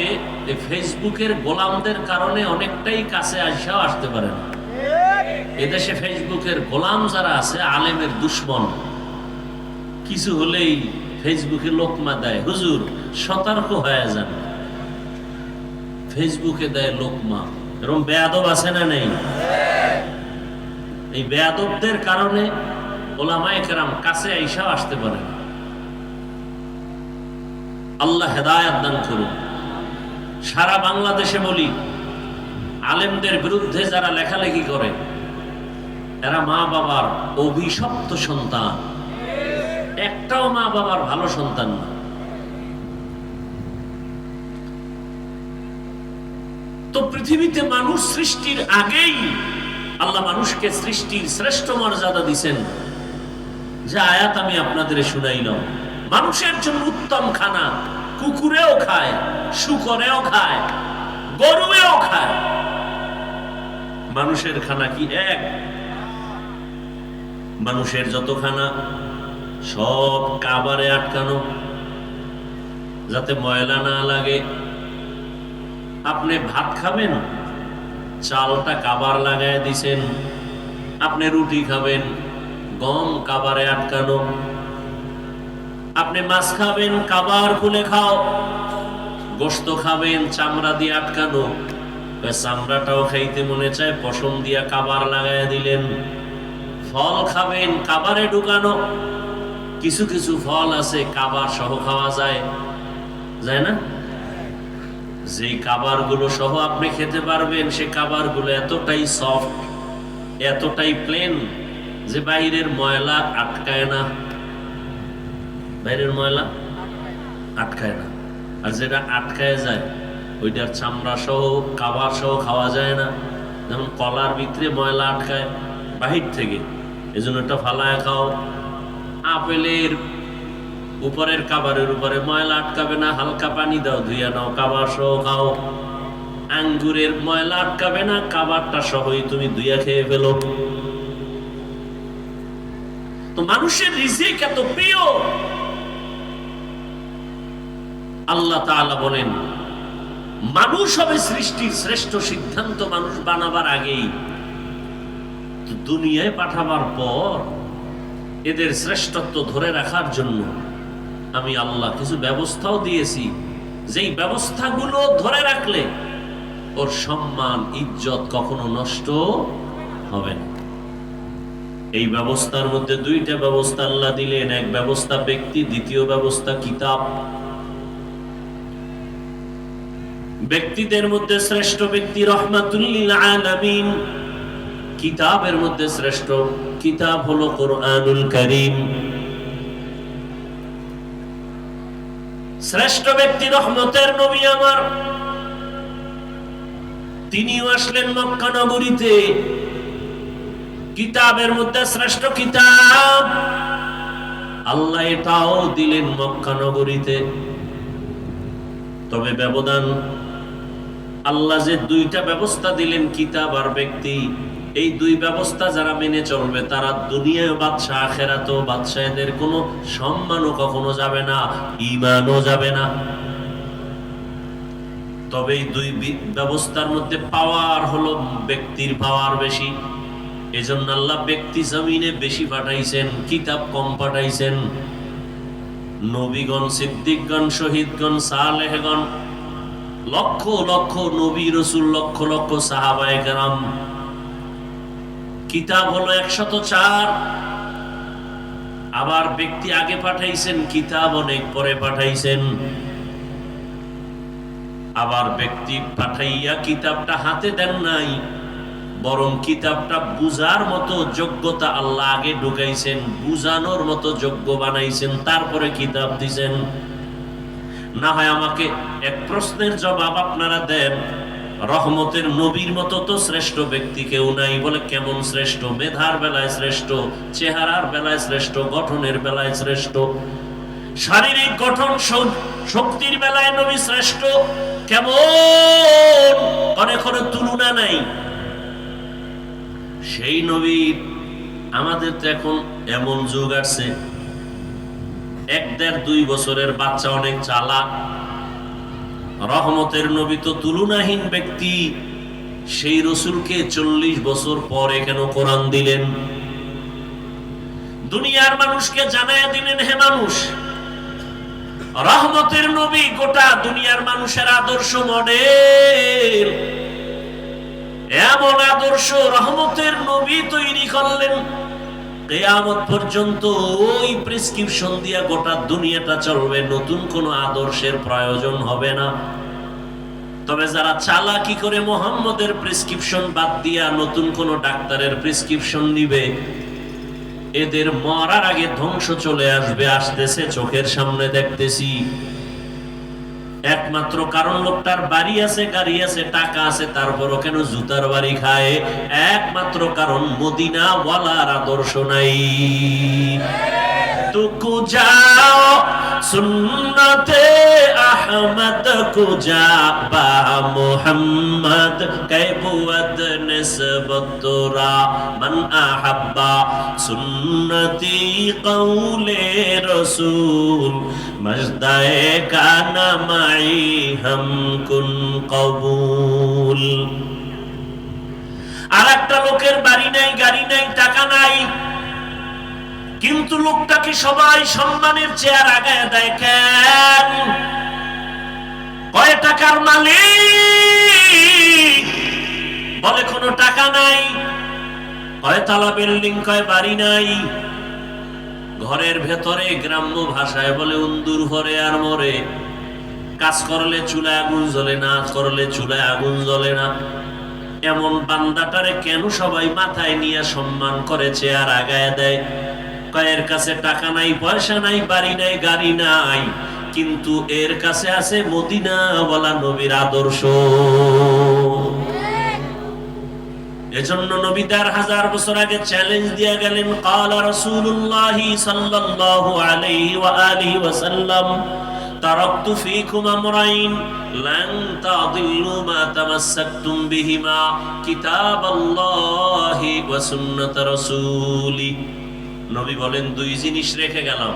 ফেসবুকের গোলামদের কারণে অনেকটাই কাছে আসাও আসতে পারে না। এদেশে ফেসবুকের গোলাম যারা আছে, আলেমের দুশ্মন, কিছু হলেই ফেসবুকে লোকমা দেয়। হুজুর সতর্ক হয়ে যান, ফেসবুকে দেয় লোকমা। এরকম বেয়াদব আছে না নেই? এই বেয়াদবদের কারণে ওলামায়ে কেরাম কাছে আইসাও আসতে পারে না। আল্লাহ হেদায়াত দান করুন। সারা বাংলাদেশে বলি, আলেমদের বিরুদ্ধে যারা লেখালেখি করে, এরা মা বাবার অভিশপ্ত সন্তান। একটাও মা বাবার ভালো সন্তান না। তো পৃথিবীতে মানুষ সৃষ্টির আগেই আল্লাহ মানুষকে সৃষ্টির শ্রেষ্ঠ মর্যাদা দিছেন, যে আয়াত আমি আপনাদের শুনাইলাম। মানুষের জন্য উত্তম খানা কুকুরেও খায়, শুকরেও খায়, গরুয়েও খায়। মানুষের খানা কি এক? মানুষের যত খানা সব কাবারে আটকানো, যাতে ময়লা না লাগে। আপনি ভাত খাবেন, চালটা কাবার লাগায় দিছেন। আপনি রুটি খাবেন, গম কাবারে আটকানো। আপনি মাছ খাবেন, কাবার খুলে খাও। গোশত খাবেন, চামড়া দিয়ে আটকানো। চামড়াটাও খাইতে মনে চায়, পশম দিয়া কাবার লাগায় দিলেন। ফল খাবেন, কাবারে ঢুকানো। কিছু কিছু ফল আছে কাবার সহ খাওয়া যায়, যায় না? যেই কাবার গুলো সহ আপনি খেতে পারবেন, সে কাবার গুলো এতটাই সফট, এতটাই প্লেন, যে বাইরের ময়লা আটকায় না। বাইরের ময়লা আটকায় না। আর যেটা আটকায় যায়, ওইটার চামড়া সহ কাবার সহ খাওয়া যায় না। যেমন কলার ভিতরে ময়লা আটকায় বাহির থেকে, এজন্য এটা ফালায় খাও। আপেলের উপরের কাবারের উপরে ময়লা আটকাবে না, হালকা পানি দাও, ধুইয়া নাও, কাবার সহ খাও। আঙ্গুরের ময়লা আটকাবে না, কাবারটা সহই তুমি ধুইয়া খেয়ে ফেলো। তো মানুষের রিজিক এত প্রিয়। আল্লাহ তাআলা বলেন, মানুষ হবে সৃষ্টির শ্রেষ্ঠ সিদ্ধান্ত মানুষ বানাবার আগেই। দুনিয়ায় পাঠাবার পর এদের শ্রেষ্ঠত্ব ধরে রাখার জন্য আমি আল্লাহ কিছু ব্যবস্থাও দিয়েছি, যেই ব্যবস্থাগুলো ধরে রাখলে ওর সম্মান ইজ্জত কখনো নষ্ট হবে না। এই ব্যবস্থার মধ্যে দুইটা ব্যবস্থা আল্লাহ দিলেন। এক ব্যবস্থা ব্যক্তি, দ্বিতীয় ব্যবস্থা কিতাব। ব্যক্তিদের মধ্যে শ্রেষ্ঠ ব্যক্তি রহমাতুল লিল আলামিন। কিতাবের মধ্যে শ্রেষ্ঠ কিতাব হলো কোরআনুল কারীম। শ্রেষ্ঠ ব্যক্তি রহমতের নবী আমার, তিনিও আসলেন মক্কা নগরীতে। কিতাবের মধ্যে শ্রেষ্ঠ কিতাব আল্লাহ এটাও দিলেন মক্কা নগরীতে। তবে ব্যবধান, আল্লাহ যে দুইটা ব্যবস্থা দিলেন, কিতাব আর ব্যক্তি, এই দুই ব্যবস্থা যারা মেনে চলবে তারা দুনিয়ায় বাদশা, আখেরাতেও বাদশা, এদের কোনো সম্মানও কখনো যাবে না, ঈমানও যাবে না। তবে এই দুই ব্যবস্থার মধ্যে পাওয়ার হলো ব্যক্তির পাওয়ার বেশি। এজন্য আল্লাহ ব্যক্তি জমিনে বেশি পাঠাইছেন, কিতাব কম পাঠাইছেন। নবীগণ, সিদ্দিকগণ, শহীদগণ, সালেহগণ, লক্ষ লক্ষ নবী রাসূল, লক্ষ লক্ষ সাহাবায়ে কেরাম। কিতাব হলো 104। আবার ব্যক্তি আগে পাঠাইছেন, কিতাব অনেক পরে পাঠাইছেন। আবার ব্যক্তি পাঠাইয়া কিতাবটা হাতে দেন নাই, বরং কিতাবটা বুঝার মতো যোগ্যতা আল্লাহ আগে ঢুকাইছেন, বুঝানোর মতো যোগ্য বানাইছেন, তারপরে কিতাব দিছেন। না হয় আমাকে এক প্রশ্নের জবাব আপনারা দেন, রহমতের নবীর মতো তো শ্রেষ্ঠ ব্যক্তি কেউ নাই। বলে কেমন শ্রেষ্ঠ? মেধার বেলায় শ্রেষ্ঠ, চেহারার বেলায় শ্রেষ্ঠ, গঠনের বেলায় শ্রেষ্ঠ, শারীরিক গঠন শক্তির বেলায় নবী শ্রেষ্ঠ। কেমন? অনেক তুলনা নাই। সেই নবীর আমাদের তো এখন এমন যুগ আসছে, 1-1.5-2 বছরের বাচ্চা অনেক চালাক। রহমতের নবী তো তুলনাহীন ব্যক্তি। সেই রসুলকে 40 বছর পরে কেন কোরআন দিলেন? দুনিয়ার মানুষকে জানায়া দিলেন, হে মানুষ, রহমতের নবী গোটা দুনিয়ার মানুষের আদর্শ মডেল। এমন আদর্শ রহমতের নবী তৈরি করলেন, কিয়ামত পর্যন্ত ওই প্রেসক্রিপশন দিয়া গোটা দুনিয়াটা চলবে, নতুন কোন আদর্শের প্রয়োজন হবে না। তবে যারা চালাকি করে মুহাম্মদের প্রেসক্রিপশন বাদ দিয়া নতুন কোন ডাক্তারের প্রেসক্রিপশন নিবে, এদের মরার আগে ধ্বংস চলে আসবে, আসতেছে, চোখের সামনে দেখতেছি। একমাত্র কারণ লোকটার বাড়ি আছে, গাড়ি আছে, টাকা আছে, তারপরও কেন জুতার বাড়ি খায়? একমাত্র কারণ মদিনা ওয়ালার আদর্শ নাই। তুকু যাও সুন্নতে আহমদ কুজা বা মুহাম্মদ কাইবুয়াদ নিসবতুরা মান আহাব্বা সুন্নতি কওলে রাসূল মজদায়ে কানা মাই হাম কুন কবুল। আর একটা লোকের বাড়ি নাই, গাড়ি নাই, টাকা নাই, কিন্তু লোকটাকে সবাই সম্মানের চেয়ার আগায় দেয়। কেন? কয় টাকার মালিক? বলে কোনো টাকা নাই। কয় তালা বিল্ডিং? কয় বাড়ি নাই। ঘরের ভেতরে গ্রাম্য ভাষায় বলে উন্দুর ভরে আর মরে। কাজ করলে চুলায় আগুন জ্বলে না, করলে চুলায় আগুন জ্বলে না। এমন বান্দাটারে কেন সবাই মাথায় নিয়ে সম্মান করে, চেয়ার আগায় দেয়? এর কাছে টাকা নাই, পয়সা নাই, বাড়ি নাই, গাড়ি নাই, কিন্তু এর কাছে আছে মদিনা ওয়ালা নবীর আদর্শ। এজন্য নবী 1000 বছর আগে চ্যালেঞ্জ দিয়ে গেলেন, ক্বালা রাসূলুল্লাহ সাল্লাল্লাহু আলাইহি ওয়া আলিহি ওয়াসাল্লাম, তারাকতু ফীকুম আমরাইন লান তাদিল্লু মা তামাসসাকতুম বিহিমা, কিতাবাল্লাহি ওয়া সুন্নাত রাসূলি। নবী বলেন, 2 জিনিস রেখে গেলাম,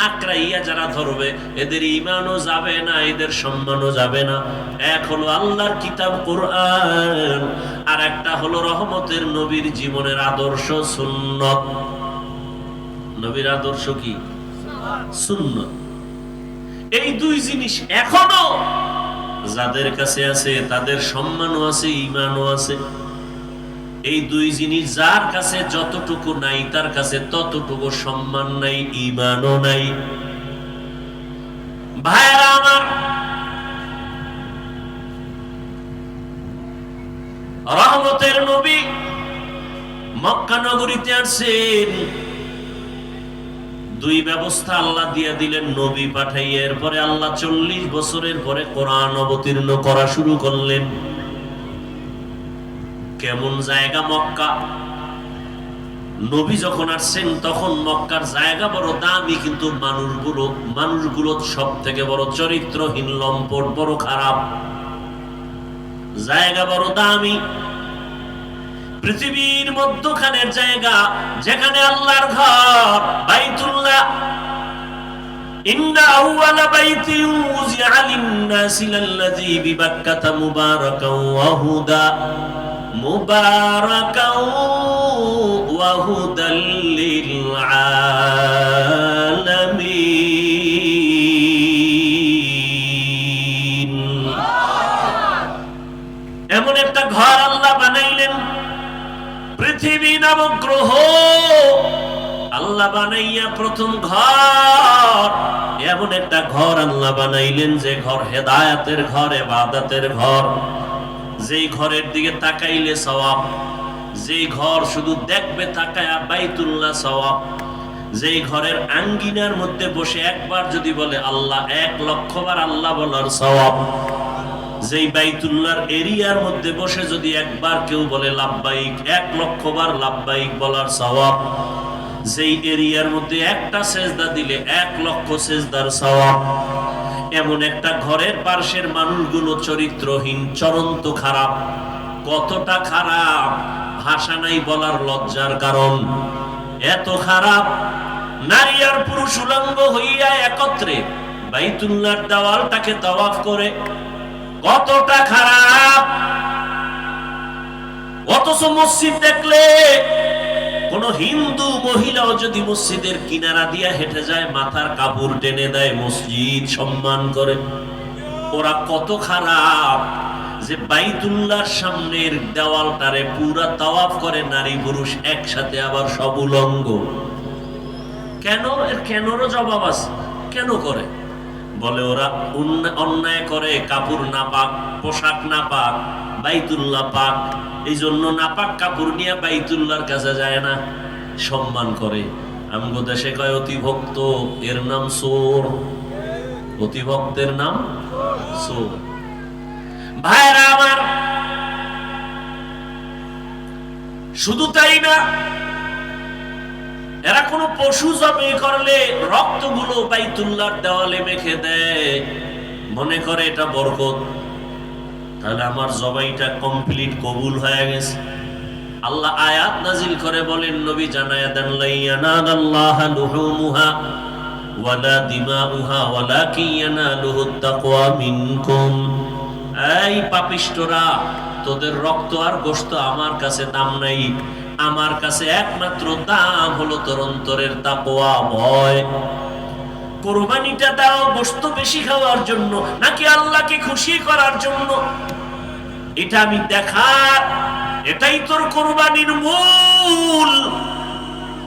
আঁকড়াইয়া যারা ধরবে এদের ঈমানও যাবে না, এদের সম্মানও যাবে না। এক হলো আল্লাহর কিতাব কোরআন, আর একটা হলো রহমতের নবীর জীবনের আদর্শ সুন্নত। নবীর আদর্শ কি? সুন্নত। এই 2 জিনিস এখনো যাদের কাছে আছে তাদের সম্মানও আছে, ঈমানও আছে। এই 2 জিনিস যার কাছে যতটুকু নাই তার কাছে ততটুকু সম্মান নাই, ঈমানও নাই। ভাইরা আমার, রহমতের নবী মক্কা নগরীতে আসেন। দুই ব্যবস্থা আল্লাহ দিয়ে দিলেন, নবী পাঠাইয়া এরপরে আল্লাহ 40 বছরের পরে কোরআন অবতীর্ণ করা শুরু করলেন। কেমন জায়গা মক্কা, নবী যখন আসছেন তখন মক্কার জায়গা বড় দামি, কিন্তু মানুষগুলো সব থেকে বড় চরিত্রহীন, লম্পট, বড় খারাপ। জায়গা বড় দামি, পৃথিবীর মধ্যখানের জায়গা, যেখানে আল্লাহর ঘর বাইতুল্লাহ। ইন্না আউওয়ালা বাইতিন উযিআ লিন-নাসি লাল্লাযী বিবাক্কাতা মুবারাকান ওয়া হুদা ওয়া হুদাল লিল আলামিন। এমন একটা ঘর আল্লাহ বানাইলেন, পৃথিবী নামক গ্রহ আল্লাহ বানাইয়া প্রথম ঘর, এমন একটা ঘর আল্লাহ বানাইলেন যে ঘর হেদায়েতের ঘর, ইবাদতের ঘর, যেই ঘরের দিকে তাকাইলে সওয়াব, যেই ঘর শুধু দেখবে তাকায়া বাইতুল্লাহ সওয়াব, যেই ঘরের আঙ্গিনার মধ্যে বসে একবার যদি বলে আল্লাহ, 1,00,000 বার আল্লাহ বলার সওয়াব, যেই বাইতুল্লাহর এরিয়ার মধ্যে বসে যদি একবার কেউ বলে লাব্বাইক, 1,00,000 বার লাব্বাইক বলার সওয়াব, যেই এরিয়ার মধ্যে একটা সেজদা দিলে 1,00,000 সেজদার সওয়াব। এমন একটা ঘরের পাশের মানুষগুলো চরিত্রহীন, চরন্ত খারাপ। কতটা খারাপ ভাষা নাই বলার, লজ্জার কারণ। এত খারাপ, নারী আর পুরুষ উলঙ্গ হইয়া একত্রে বাইতুল্লাহর দেওয়ালটাকে তাওয়াফ করে। কতটা খারাপ! অথচ মসজিদ দেখলে কোন হিন্দু মহিলাও যদি মসজিদের কিনারা দিয়া হেঁটে যায়, মাথার কাপড় টেনে দেয়, মসজিদ সম্মান করে। ওরা কত খারাপ যে বাইতুল্লাহর সামনের দেওয়ালটারে পুরা তাওয়াফ করে নারী পুরুষ একসাথে, আবার সব উলঙ্গ। কেন? এর কেনরও জবাব আছে। কেন করে? বলে ওরা অন্যায় করে, কাপড় না পাক, পোশাক না পাক, বাইতুল্লাহ পাক, এই জন্য নাপাক কাপড় নিয়ে বাইতুল্লাহর কাছে যায় না, সম্মান করে। আমগো দেশে কয় অতিভক্ত, এর নাম চোর। অতিভক্তের নাম চোর। ভাইরা আমার, শুধু তাই না, এরা কোন পশু জবাই করলে রক্তগুলো বাইতুল্লাহর দেওয়ালে মেখে দেয়, মনে করে এটা বরকত। তাহলে আমার জবাইটা কমপ্লিট, কবুল হয়ে গেছে। আল্লাহ আয়াত নাজিল করে বলেন, নবী জানায়া দেন, লা ইয়ানালাল্লাহা লুহুমুহা ওয়ালা দিমাউহা ওয়ালাকিন ইয়ানালুহুত তাকওয়া মিনকুম। এই পাপিষ্টরা, তোদের রক্ত আর গোশত আমার কাছে দাম নাই, আমার কাছে একমাত্র দাম হলো তোর অন্তরের তাকওয়া, ভয়। কুরবানিটা দাও গোশত বেশি খাওয়ার জন্য নাকি আল্লাহকে খুশি করার জন্য? এটা আমি দেখার, এটাই তোর কুরবানির মূল।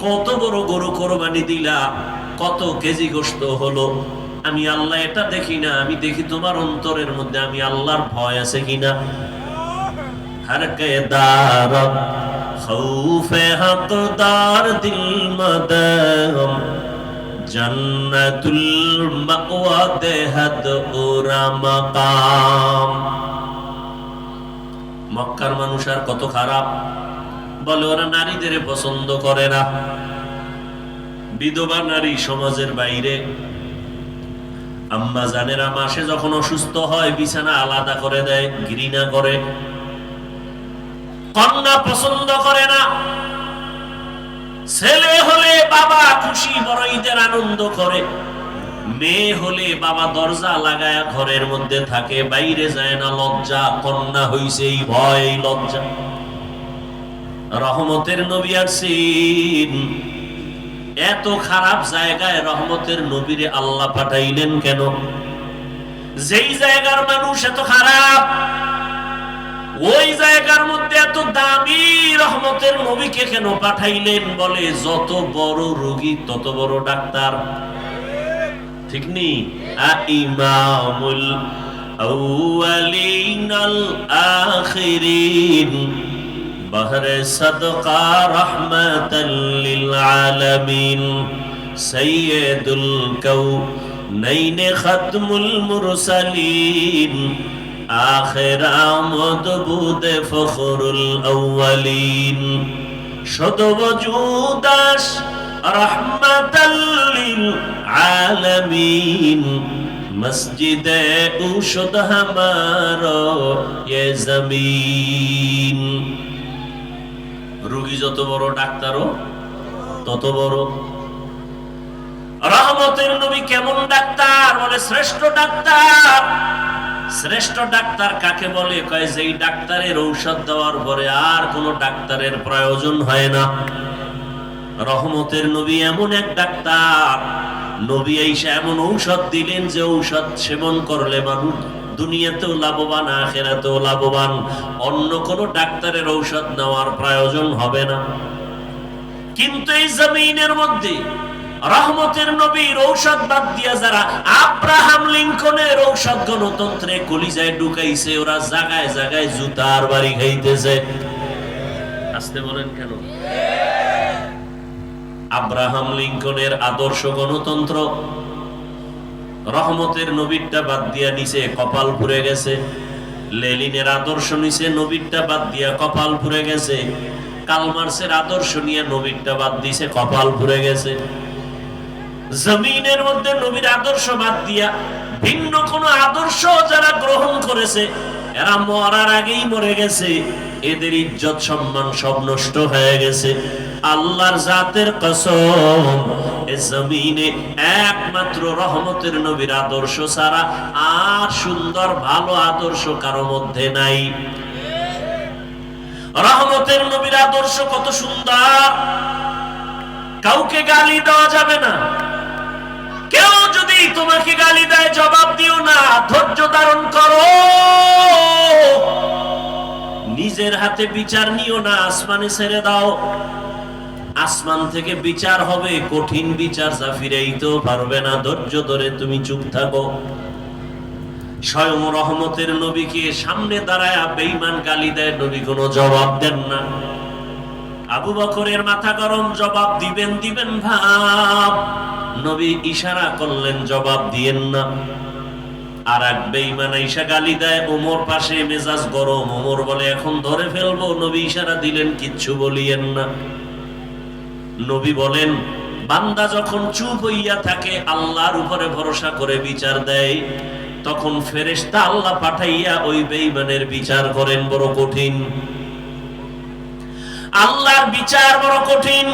কত বড় গরু কুরবানি দিলা, কত কেজি গোশত হলো, আমি আল্লাহ এটা দেখি না, আমি দেখি তোমার অন্তরের মধ্যে আমি আল্লাহর ভয় আছে কিনা। হর কে দারব খৌফে হকদার দিল মদম, জান্নাতুল মাওয়া দেহাদ ওরা মাকাম। মক্কার মানুষ আর কত খারাপ! বলে ওরা নারীদের পছন্দ করে না। বিধবা নারী সমাজের বাইরে। আম্মা জানেরা মাসে যখন অসুস্থ হয় বিছানা আলাদা করে দেয়, ঘৃণা করে। কন্যা পছন্দ করে না। ছেলে হলে বাবা খুশি, বড় ঈদের আনন্দ করে। মেয়ে হলে বাবা দরজা লাগায়া ঘরের মধ্যে থাকে, বাইরে যায় না, লজ্জা। কন্যা হইছে এই ভয়, এই লজ্জা। রহমতের নবী আসেন, এত খারাপ জায়গায় রহমতের নবীরে আল্লাহ পাঠাইলেন কেন? যেই জায়গার মানুষ এত খারাপ, ওই জায়গার মধ্যে এত দামি রহমতের নবীকে কেন পাঠাইলেন? বলে যত বড় রোগী তত বড় ডাক্তার। ঠিক নি? ইমামুল আউয়ালিন আল আখিরিন বহরে সাদকা রহমাতাল লিল আলামিন সাইয়্যিদুল কাউনাইন খাতমুল মুরসালিন আখির আমদ বুদে ফখরুল আউয়ালিন শত ওজুদাস রাহমাতাল লিল আলামিন মসজিদে উশুদ হামারো ইয়ে জমিন। রোগী যত বড় ডাক্তারও তত বড়। রহমতের নবী কেমন ডাক্তার? বলে শ্রেষ্ঠ ডাক্তার। শ্রেষ্ঠ ডাক্তার কাকে বলে? কয় যেই ডাক্তারের ঔষধ দেওয়ার পরে আর কোনো ডাক্তারের প্রয়োজন হয় না। রহমতের নবী এমন এক ডাক্তার, নবী আইসা এমন ঔষধ দিলেন যে ঔষধ সেবন করলে মানুষ দুনিয়াতেও লাভবান, আখিরাতেও লাভবান। অন্য কোনো ডাক্তারের ঔষধ নেওয়ার প্রয়োজন হবে না। কিন্তু এই জমিনের মধ্যে রহমতের নবীর ঔষধ বাদ দিয়া যারা আব্রাহাম লিঙ্কনের ঔষধ গণতন্ত্রে কলিজায় ঢুকাইছে, ওরা জায়গায় জায়গায় জুতার বাড়ি খাইতেছে। আসতে বলেন কেন? আব্রাহাম লিঙ্কনের আদর্শ গণতন্ত্র রহমতের নবীরটা বাদ দিয়া নিচে কপাল পুড়ে গেছে। লেনিনের আদর্শ নিচে নবীরটা বাদ দিয়া কপাল পুড়ে গেছে। কালমার্সের আদর্শ নিয়ে নবীরটা বাদ দিছে, কপাল পুড়ে গেছে। জমিনের মধ্যে নবীর আদর্শ বাদ দিয়া ভিন্ন কোন আদর্শ যারা গ্রহণ করেছে, এরা মরার আগেই মরে গেছে। এদের ইজ্জত সম্মান সব নষ্ট হয়ে গেছে। আল্লাহর জাতের কসম, এই জমিনে একমাত্র রহমতের নবীর আদর্শ ছাড়া আর সুন্দর ভালো আদর্শ কারো মধ্যে নাই। রহমতের নবীর আদর্শ কত সুন্দর! কাউকে গালি দেওয়া যাবে না। কেউ যদি তোমাকে গালি দেয় জবাব দিও না, ধৈর্য ধারণ করো। নিজের হাতে বিচার নিও না, আসমানে ছেড়ে দাও। আসমান থেকে বিচার হবে, কঠিন বিচার, যা ফিরাইতেও পারবে না। ধৈর্য ধরে তুমি চুপ থাকো। স্বয়ং রহমতের নবীকে সামনে দাঁড়ায় বেঈমান গালি দেয়, নবী কোনো জবাব দেন না। আবু বকরের মাথা গরম, জবাব দিবেন ভাব। নবী ইশারা করলেন জবাব দিয়েন না। আর এক বেঈমান আইসা গালি দেয়, ওমর পাশে, মেজাজ গরম। ওমর বলে এখন ধরে ফেলবো। নবী ইশারা দিলেন কিচ্ছু বলিয়েন না। নবী বলেন বান্দা যখন চুপ হইয়া থাকে, আল্লাহর উপরে ভরসা করে বিচার দেয়, তখন ফেরেশতা আল্লাহ পাঠাইয়া ওই বেঈমানের বিচার করেন। বড় কঠিন, আল্লাহর বিচার বড় কঠিন।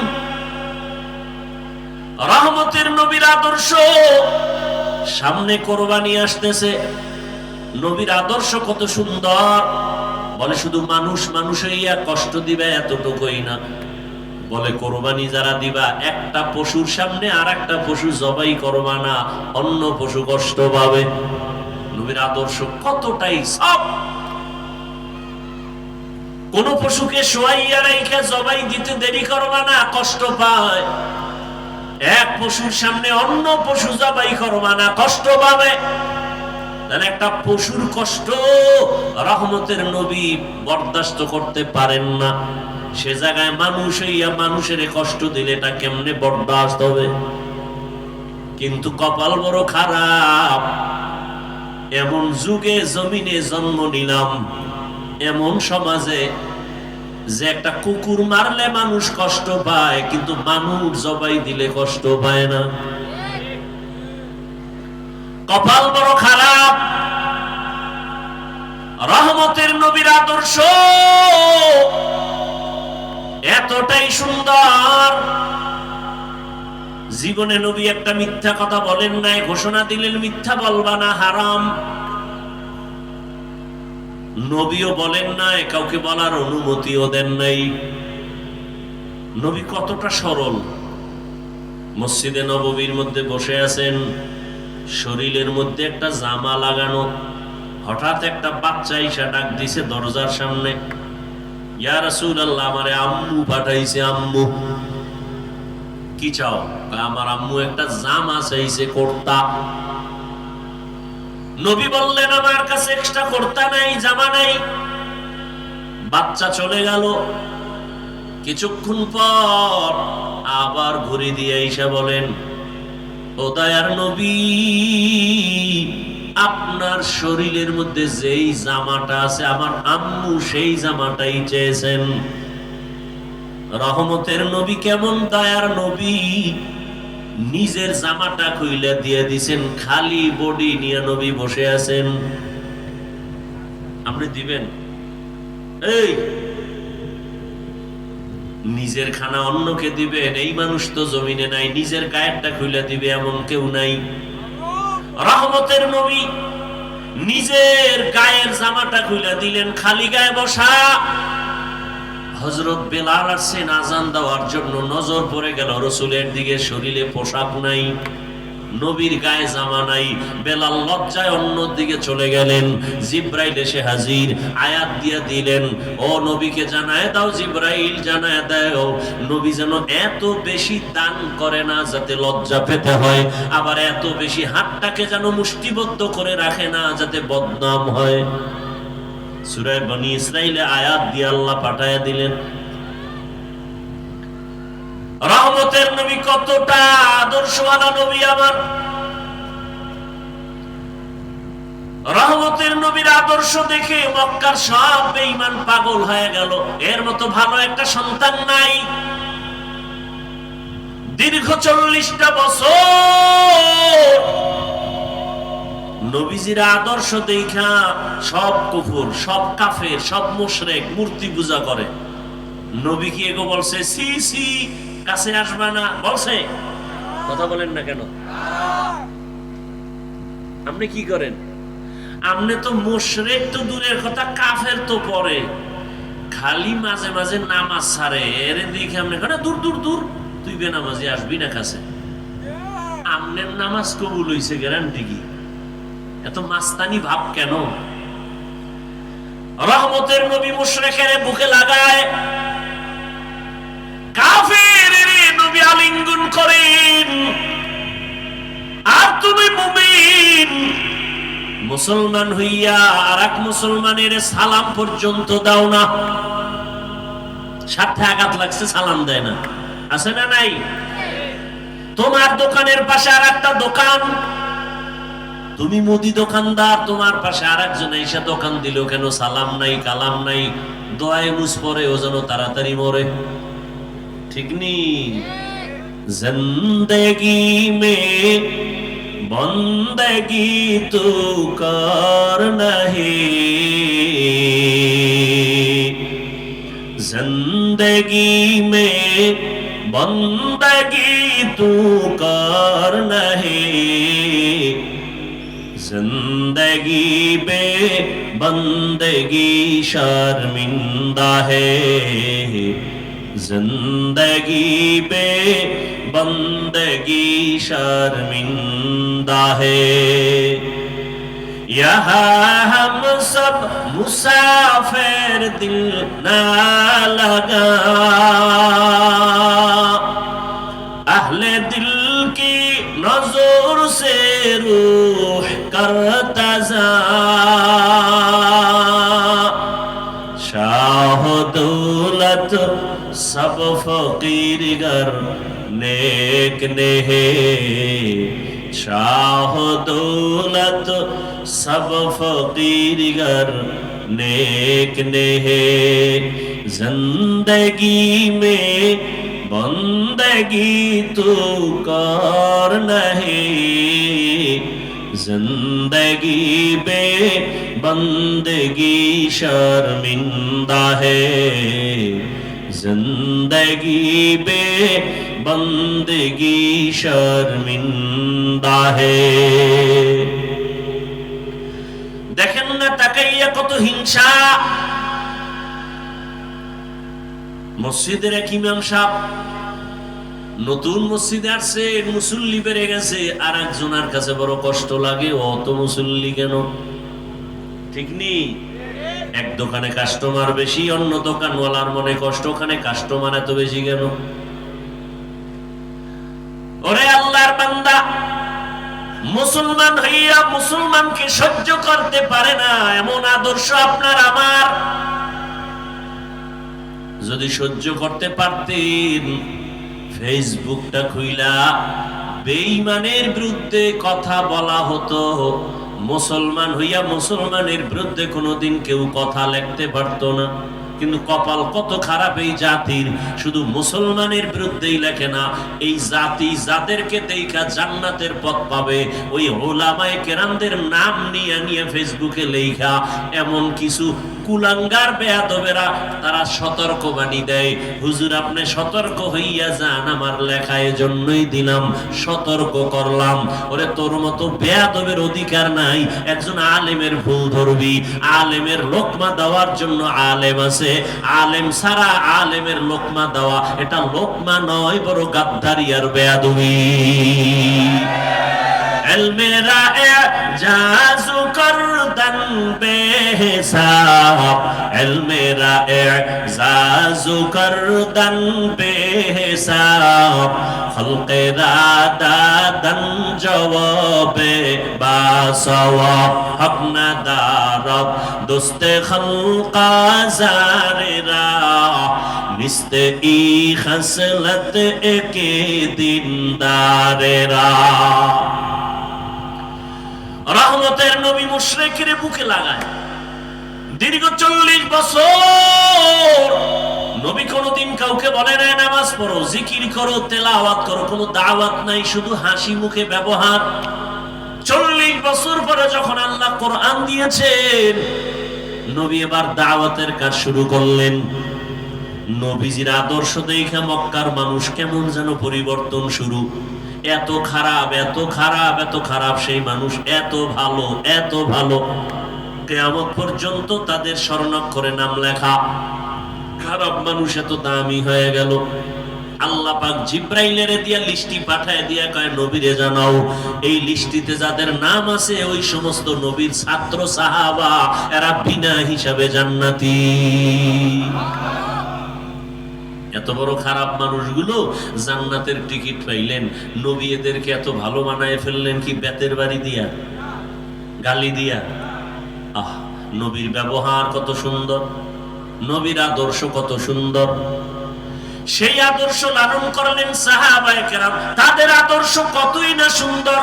রহমতের নবীর আদর্শ সামনে কোরবানি আসতেছে। নবীর আদর্শ কত সুন্দর! বলে শুধু মানুষ হইয়া কষ্ট দিবে এতটুকুই না। বলে কোরবানি যারা দিবা, একটা পশুর সামনে আর একটা পশু জবাই করবা না, অন্য পশু কষ্ট পাবে। নবীর আদর্শ কতটাই সব। কোন পশুকে শোয়াইয়া রেখে জবাই দিতে দেরি করবা না, কষ্ট পায়। এক পশুর সামনে অন্য পশু জবাই করবা না, কষ্ট পাবে। তাহলে একটা পশুর কষ্ট রহমতের নবী বরদাস্ত করতে পারেন না। সে জায়গায় মানুষ হইয়া মানুষের কষ্ট দিলে এটা কেমনে বরদাস্ত হবে? কিন্তু কপাল বড় খারাপ। এমন যুগে জমিনে জন্ম নিলাম, এমন সমাজে যে একটা কুকুর মারলে মানুষ কষ্ট পায়, কিন্তু মানুষ জবাই দিলে কষ্ট পায় না। কপাল বড় খারাপ। রহমতের নবীর আদর্শ এতটাই সুন্দর, জীবনে নবী একটা মিথ্যা কথা বলেন নাই। ঘোষণা দিলেন মিথ্যা বলবা না, হারাম। নবীও বলেন নাই, কাউকে বলার অনুমতিও দেন নাই। নবী কতটা সরল। মসজিদে নববীর মধ্যে বসে আছেন, শরীরের মধ্যে একটা জামা লাগানো। হঠাৎ একটা বাচ্চা এসে ডাক দিছে দরজার সামনে, ইয়া রাসূলুল্লাহ, আমারে আম্মু পাঠাইছে। আম্মু কি চাও? আমার আম্মু একটা জামা চাইছে, কুর্তা। নবী বললেন আমার কাছে এক্সট্রা কুর্তা নাই, জামা নাই। বাচ্চা চলে গেল। কিছুক্ষণ পর আবার ঘুরে দিয়ে এসে বলেন, ও দয়ার নবী, আপনার শরীরের মধ্যে যেই জামাটা আছে আমার আম্মু সেই জামাটাই চেয়েছেন। রহমতের নবী কেমন দয়ার নবী, নিজের জামাটা খুইলা দিয়ে দিছেন, খালি বডি নিয়ে নবী বসে আছেন। আপনি দিবেন? এই নিজের খানা অন্যকে দিবেন? এই মানুষ তো জমিনে নাই, নিজের গায়েরটা খুইলা দিবে এমন কেউ নাই। রহমতের নবী নিজের গায়ের জামাটা খুইলা দিলেন, খালি গায়ে বসা। হযরত বেলাল আসছেন আযান দেওয়ার জন্য, নজর পড়ে গেল রাসূলের দিকে, শরীরে পোশাক নাই, নবীর গায়ে জামা নাই। বেলাল লজ্জায় অন্য দিকে চলে গেলেন। জিব্রাইল এসে হাজির, আয়াত দিয়ে দিলেন, ও নবীকে জানায় দাও, জিব্রাইল জানায় দাও, নবী যেন এত বেশি দান করে না যাতে লজ্জা পেতে হয়, আবার এত বেশি হাতটাকে যেন মুষ্টিবদ্ধ করে রাখে না যাতে বদনাম হয়। সূরা বনী ইসরাইলে আয়াত দিয়ে আল্লাহ পাঠায়া দিলেন। রহমতের নবী কতটা আদর্শওয়ালা নবী আমার। রহমতের নবীর আদর্শ দেখে মক্কার সব বেঈমান পাগল হয়ে গেল। এর মতো ভালো একটা সন্তান নাই। দীর্ঘ 40টা বছর নবীজির আদর্শ দেখা সব কুফর, সব কাফের, সব মুশরিক মূর্তি পূজা করে। নবী কি এগো বলছে সি সি কাছে আসবা না? বলছে? কথা বলেন না কেন? আপনি কি করেন? আপনি তো মুশরিক তো দূরের কথা, কাফের তো পরে, খালি মাঝে মাঝে নামাজ ছাড়ে। এর দিকে আপনি দূর দূর দূর, তুই বেনামাজি আসবি না কাছে। আমনের নামাজ কবুল হইছে গ্যারান্টি কি? এত মাস্তানি ভাব কেন? রহমতের নবী মুশরিকের বুকে লাগায়, কাফেরের নবী আলিঙ্গন করেন, আর তুমি মুমিন মুসলমান হইয়া আরেক মুসলমানের সালাম পর্যন্ত দাও না। সাথে আঘাত লাগছে, সালাম দেয় না, আছে না নাই? তোমার দোকানের পাশে আর একটা দোকান, তুমি মুদি দোকানদার, তোমার পাশে আরেকজন এসে দোকান দিল, কেন সালাম নাই, কালাম নাই, দোয়ায় মুছ পরে ও যেন তাড়াতাড়ি মরে। ঠিক নি? জিন্দেগি মে বন্দেগি তু কর নাহি, জিন্দেগি মে বন্দেগি তু কর নাহি, जिंदगी बे बंदगी शर्मिंदा है, जिंदगी बे बंदगी शर्मिंदा है। यहाँ हम सब मुसाफिर दिल ना लगा, अहले दिल की नजर से रूह करता जा, शाह दौलत सब फकीर गर नेक ने है, शाह दौलत सब फकीर गर नेक ने है। जिंदगी में बंदगी तू कर नहीं, जिंदगी बे बंदगी शर्मिंदा है, जिंदगी बे बंदगी शर्मिंदा है। দেখেন না তাকাইয়া কত হিংসা। মসজিদের এক ইমাম সাহেব নতুন মসজিদে আসছে, মুসল্লি বেড়ে গেছে, আর একজনের কাছে বড় কষ্ট লাগে, অত মুসল্লি কেন? ঠিক নি? এক দোকানে কাস্টমার বেশি, অন্য দোকানওয়ালার মনে কষ্ট, ওখানে কাস্টমার এত বেশি কেন? ওরে আল্লাহর বান্দা, মুসলমান হইয়া মুসলমানকে সহ্য করতে পারে না এমন আদর্শ আপনার আমার। যদি সহ্য করতে পারতেন, ফেসবুকটা খুইলা বেঈমানের বিরুদ্ধে কথা বলা হতো, মুসলমান হইয়া মুসলমানের বিরুদ্ধে কোনোদিন কেউ কথা লিখতে পারতো না। কিন্তু কপাল কত খারাপ এই জাতির, শুধু মুসলমানের বিরুদ্ধেই লেখে না, এই জাতি যাদেরকে দেখা জান্নাতের পথ পাবে ওই ওলামায়ে কেরামদের নাম নিয়ে নিয়ে ফেসবুকে লেখা এমন কিছু কুলাঙ্গার বেয়াদবেরা তারা সতর্কবাণী দেয়, হুজুর আপনি সতর্ক হইয়া যান, আমার লেখা এজন্যই দিলাম, সতর্ক করলাম। ওরে তোর মতো বেয়াদবের অধিকার নাই, একজন আলেমের ভুল ধরবি, আলেমের লোকমা দেওয়ার জন্য আলেম আছে, আলেম ছাড়া আলেমের লোকমা দেওয়া এটা লোকমা নয়, বড় গাদ্দারি আর বেয়াদবি। মেরা এজাজু করদান বেহিসাব, মেরা এজাজু করদান বেহিসাব, খলকেরা দাদান জবাবে বাসওয়াব, হক না দারব দোস্তে খলকা জারেরা, নিস্তে ই খসলত একে দিনদারেরা। রহমতের নবী মুশরিকের বুকে লাগায় দীর্ঘ 40 বছর নবী কোনদিন কাউকে বলে নাই নামাজ পড়ো, জিকির করো, তেলাওয়াত করো, কোনো দাওয়াত নাই, শুধু হাসি মুখে ব্যবহার। 40 বছর পরে যখন আল্লাহ কোরআন দিয়েছেন, নবী এবার দাওয়াতের কাজ শুরু করলেন। নবীজির আদর্শ দেখে মক্কার মানুষ কেমন যেন পরিবর্তন শুরু। এত খারাপ, এত খারাপ, এত খারাপ সেই মানুষ এত ভালো, এত ভালো, কিয়ামত পর্যন্ত তাদের স্বর্ণাক্ষরে নাম লেখা। খারাপ মানুষ এত দামি হয়ে গেল। আল্লাহ পাক জিব্রাইলের দিয়া লিস্টি পাঠায় দিয়া কয় নবীরে জানাও, এই লিস্টিতে যাদের নাম আছে ওই সমস্ত নবীর ছাত্র সাহাবা, এরা বিনা হিসাবে জান্নাতি। এত বড় খারাপ মানুষগুলো জান্নাতের টিকিট পাইলেন, নবী এদেরকে এত ভালো বানায় ফেললেন কি বেতের বাড়ি দিয়া, গালি দিয়া। আহ, নবীর ব্যবহার কত সুন্দর, নবীর আদর্শ কত সুন্দর, সেই আদর্শ লালন করলেন সাহাবায়ে কেরাম, তাদের আদর্শ কতই না সুন্দর।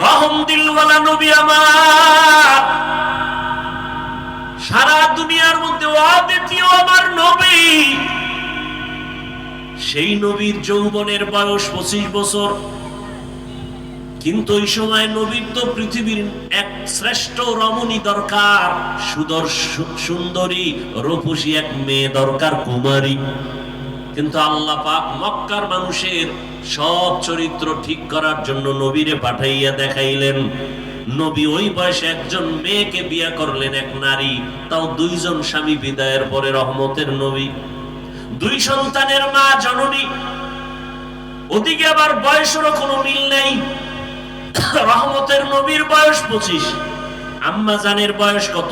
রহম দিলওয়ালা নবী আমার, সারা দুনিয়ার মধ্যে অদ্বিতীয় আমার নবী। সেই নবীর যৌবনের বয়স 25 বছর, কিন্তু ওই সময় নবীর তো পৃথিবীর এক শ্রেষ্ঠ রমণী দরকার, সুন্দরী রূপসী এক মেয়ে দরকার, কুমারী। কিন্তু আল্লাহ পাক মক্কার মানুষের সব চরিত্র ঠিক করার জন্য নবীরে পাঠাইয়া দেখাইলেন। নবী ওই বয়সে একজন মেয়েকে বিয়ে করলেন, এক নারী, তাও 2 জন স্বামী বিদায়ের পরে। রহমতের নবী, 2 সন্তানের মা, জননী, ওদিকে আবার বয়সেরও কোনো মিল নেই। রহমতের নবীর বয়স 25, আম্মা জানের বয়স কত?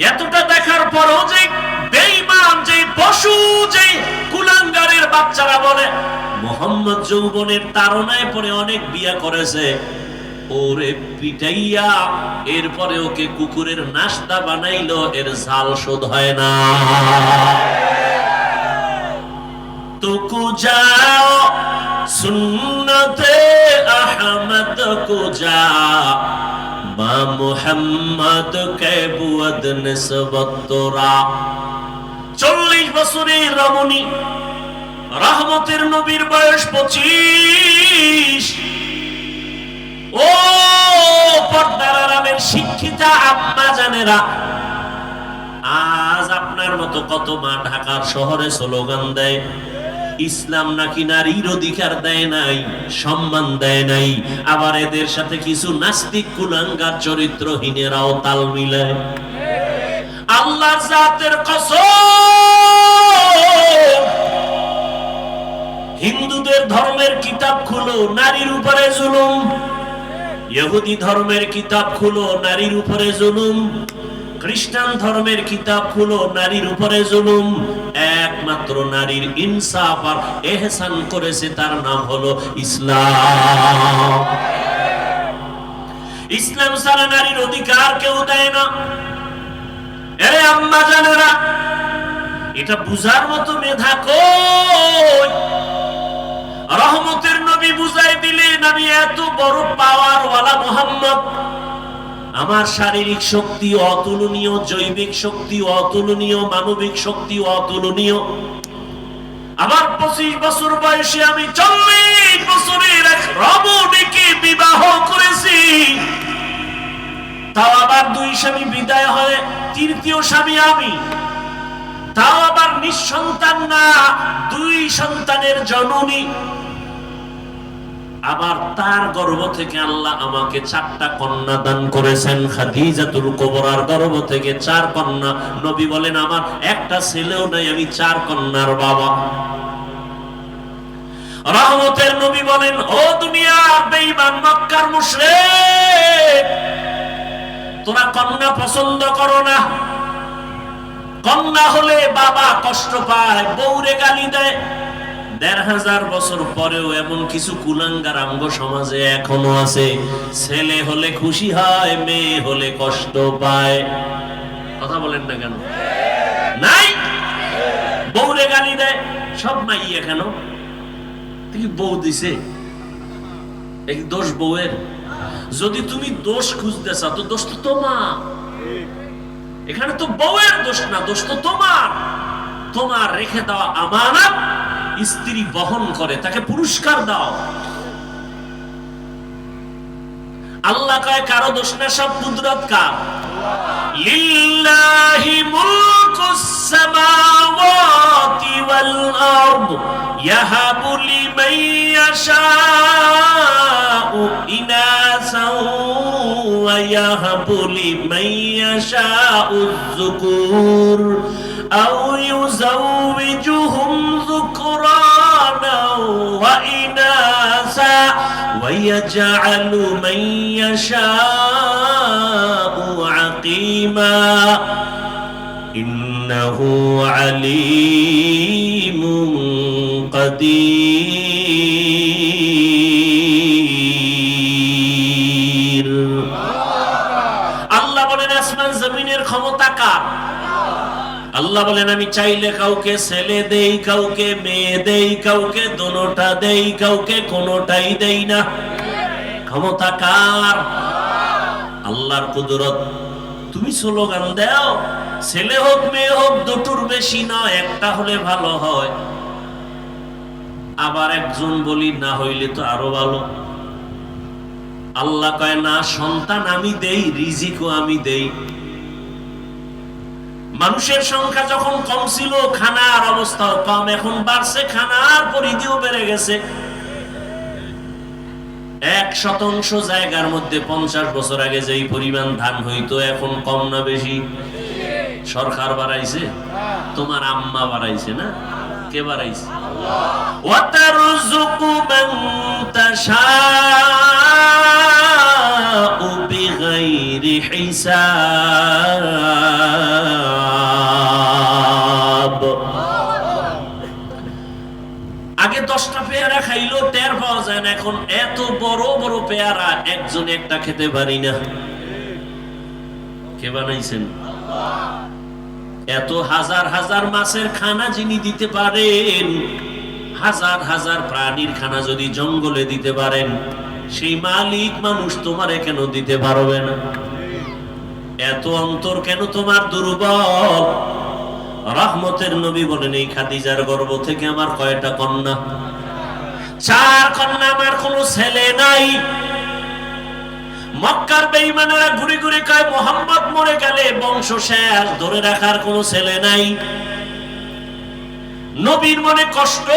এতটা দেখার পরও যে বেঈমান, যে পশু, যে কুলাঙ্গারের বাচ্চারা বলে মোহাম্মদ যৌবনের তাড়নায় পরে অনেক বিয়া করেছে, ওরে পিটাইয়া এরপরে ওকে কুকুরের নাস্তা বানাইলো, এর ঝাল শোধ হয় না। তো কুজাও সুন্নতে আহমদ কুজা, মা মুহাম্মদ কে বুয়দ নিসবত তোরা। 40 বছরের রমণী রহমতের নবীর বয়স 25। ও পর্দার আড়ালের শিক্ষিতা আম্মা জানেরা, আজ আপনার মতো কত মা ঢাকার শহরে স্লোগান দেয় ইসলাম নাকি নারীর অধিকার দেয় নাই, সম্মান দেয় নাই, আবার এদের সাথে কিছু নাস্তিক কুলাঙ্গার চরিত্রহীনেরাও তাল মিলায়। আল্লাহর জাতের কসম, হিন্দুদের ধর্মের কিতাব খুলো, নারীর উপরে জুলুম। ইহুদি ধর্মের কিতাব খুলো, নারীর উপরে জুলুম। খ্রিস্টান ধর্মের কিতাব খুলো, নারীর উপরে জুলুম। একমাত্র নারীর ইনসাফ আর ইহসান করেছে, তার নাম হলো ইসলাম। ইসলাম ছাড়া নারীর অধিকার কেউ দেয় না। এ আম্মা জানেরা, এটা বুঝার মতো মেধা কই? রহমতের নবী বুঝাই দিলেন আমি এত বড় পাওয়ারওয়ালা মুহাম্মদ, আমার শারীরিক শক্তি অতুলনীয়, জৈবিক শক্তি অতুলনীয়, মানবিক শক্তি অতুলনীয়। আমার 25 বছর বয়সে আমি 40 বছরের এক রমণীকে বিবাহ করেছি, তাও আবার 2 স্বামী বিদায় হয়, তৃতীয় স্বামী আমি, তাও আবার নিঃসন্তান না, 2 সন্তানের জননী। আবার তার গর্ভ থেকে আল্লাহ আমাকে 4টা কন্যা দান করেছেন। খাদিজাতুল কুবরার গর্ভ থেকে 4 কন্যা। নবী বলেন আমার একটা ছেলেও নাই, আমি 4 কন্যার বাবা। রহমতের নবী বলেন ও দুনিয়ার বেঈমান মক্কার মুশরিক, তোরা কন্যা পছন্দ করো না, কন্যা হলে বাবা কষ্ট পায়, বউরে গালি দেয়। 1500 বছর পরেও এমন কিছু কুলাঙ্গার আমগো সমাজে এখনো আছে, ছেলে হলে খুশি হয়, মেয়ে হলে কষ্ট পায়। কথা বলেন না কেন? নাই, বউরে গালি দেয়। সব মাইয়া কেন? তুই বউ দিছে, এই দোষ বউয়ের। যদি তুমি দোষ খুঁজতে চাও তো দোষ তো তোমার, এখানে তো বউয়ের দোষ না, দোষ তো তোমার। তোমার রেখে দেওয়া আমানত স্ত্রী বহন করে, তাকে পুরস্কার দাও। আল্লাহ কয় কারো দোষ না, সব কুদরত কার? লিল্লাহি মুলকুস সামাওয়াতি ওয়াল আরদ ইয়াহাবু লিমান ইয়াশাউ ইনাসাও ওয়া ইয়াহাবু লিমান ইয়াশাউ যুকুর আও ইউযাওবিজুহুম যুকরানা ওয়া ইনাসা ওয়া ইয়াজআলু মান ইয়াশাউ আকিমা ইন্নাহু আলীমুন কাদির। আল্লাহ বলেন আসমান জমিনের ক্ষমতা কার? আল্লাহ বলেন আমি চাইলে কাউকে ছেলে দেই, কাউকে মেয়ে দেই, কাউকে দোনোটা দেই, কাউকে কোনোটাই দেই না। ক্ষমতা কার? আল্লাহর কুদরত। তুমি স্লোগান দাও ছেলে হোক মেয়ে হোক দুটোর বেশি না, একটা হলে ভালো হয়। আবার একজন বলি না হইলে তো আরো ভালো। আল্লাহ কয় না, সন্তান আমি দেই, রিজিকও আমি দেই। মানুষের সংখ্যা যখন কম ছিল খানার অবস্থাও কম, এখন বাড়ছে, খানার পরিধিও বেড়ে গেছে। 1% জায়গার মধ্যে 50 বছর আগে যেই পরিমাণ ধান হইতো এখন কম না বেশি? সরকার বাড়াইছে, তোমার আম্মা বাড়াইছে না? কে বাড়াইছে? ওয়াতারযুকু মান তাশাউ বিগাইরি হিসাব। আগে 10টা পেয়ারা খাইলো টের পাওয়া যায় না, এখন এত বড় বড় পেয়ারা একজন একটা খেতে পারি না। কে বানাইছেন? এত হাজার হাজার মাছের খানা যিনি দিতে পারেন, হাজার হাজার প্রাণীর খানা যদি জঙ্গলে দিতে পারেন, সেই মালিক মানুষ তোমারে কেন দিতে পারবে না? এত অন্তর কেন তোমার দুর্বল? রহমতের নবী বলেন এই খাদিজার গর্ভ থেকে আমার কয়টা কন্যা? 4 কন্যা, আমার কোনো ছেলে নাই। মক্কার বেঈমানেরা ঘুরে ঘুরে কয় মুহাম্মদ মরে গেলে বংশ শেষ, ধরে রাখার কোনো ছেলে নাই। নবীর মনে কষ্ট।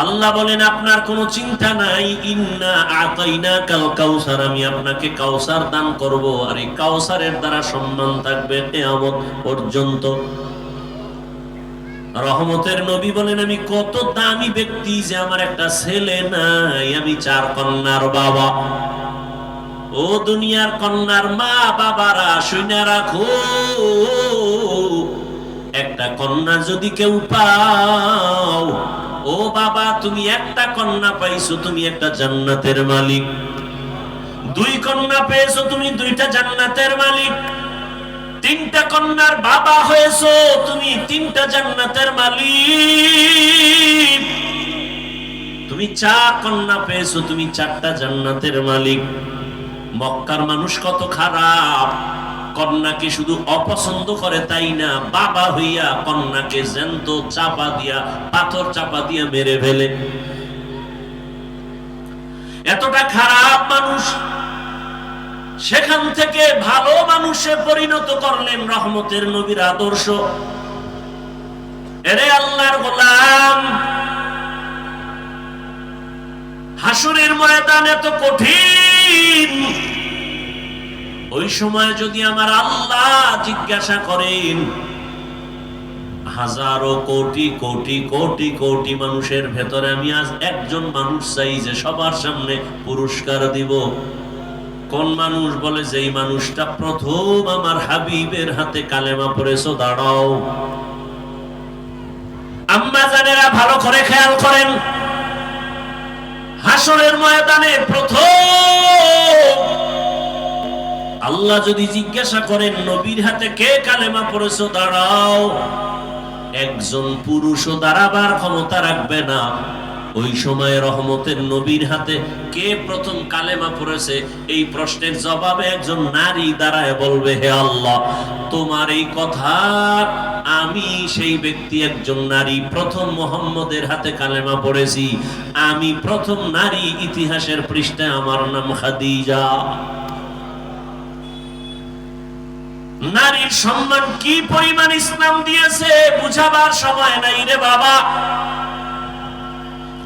আল্লাহ বলেন আপনার কোনো চিন্তা নাই, ইন্না আতাইনাকাল কাউসার, আমি আপনাকে কাউসার দান করব, আর এই কাউসারের দ্বারা সম্মান থাকবে কিয়ামত পর্যন্ত। রহমতের নবী বলেন আমি কত দামি ব্যক্তি যে আমার একটা ছেলে নাই, আমি 4 কন্যার বাবা। ও দুনিয়ার কন্যার মা বাবারা শুনে রাখো, একটা কন্যা যদি কেউ পাও, ও বাবা তুমি একটা কন্যা পাইছো, তুমি একটা জান্নাতের মালিক। 2 কন্যা পেয়েছো, তুমি 2টা জান্নাতের মালিক। তিনটা কন্যার বাবা হয়েছো, তুমি তিনটা জান্নাতের মালিক। তুমি 4 কন্যা পেয়েছো, তুমি 4টা জান্নাতের মালিক। মক্কার মানুষ কত খারাপ, কন্যাকে শুধু অপছন্দ করে তাই না, বাবা হইয়া কন্যাকে জ্যান্ত চাপা দিয়া, পাথর চাপা দিয়া মেরে ফেলে। এতটা খারাপ মানুষ, সেখান থেকে ভালো মানুষে পরিণত করলেন রহমতের নবীর আদর্শ। এরে আল্লাহর গোলাম, হাসরের ময়দান এত কঠিন, ওই সময় যদি আমার আল্লাহ জিজ্ঞাসা করেন, হাজারো কোটি কোটি কোটি কোটি মানুষের ভেতরে আমি আজ একজন মানুষ চাই যে সবার সামনে পুরস্কার দিব, কোন মানুষ? বলে যেই মানুষটা প্রথম আমার হাবিবের হাতে কালেমা পড়েছো, দাঁড়াও। আম্মা জানেরা ভালো করে খেয়াল করেন, হাসরের ময়দানে প্রথম আল্লাহ যদি জিজ্ঞাসা করেন নবীর হাতে কে কালেমা পড়েছো, দাঁড়াও, একজন পুরুষও দাঁড়াবার ক্ষমতা রাখবে না। ওই সময় রহমতের নবীর হাতে কে প্রথম কালেমা পড়েছে, এই প্রশ্নের জবাবে একজন নারী দাঁড়ায় বলবে, হে আল্লাহ, তোমার এই কথা আমি সেই ব্যক্তি, একজন নারী, প্রথম মুহাম্মদের হাতে কালেমা পড়েছি, আমি প্রথম নারী ইতিহাসের পৃষ্ঠায়, আমার নাম খাদিজা। নারীর সম্মান কি পরিমাণ ইসলাম দিয়েছে বুঝাবার সময় নাই রে বাবা।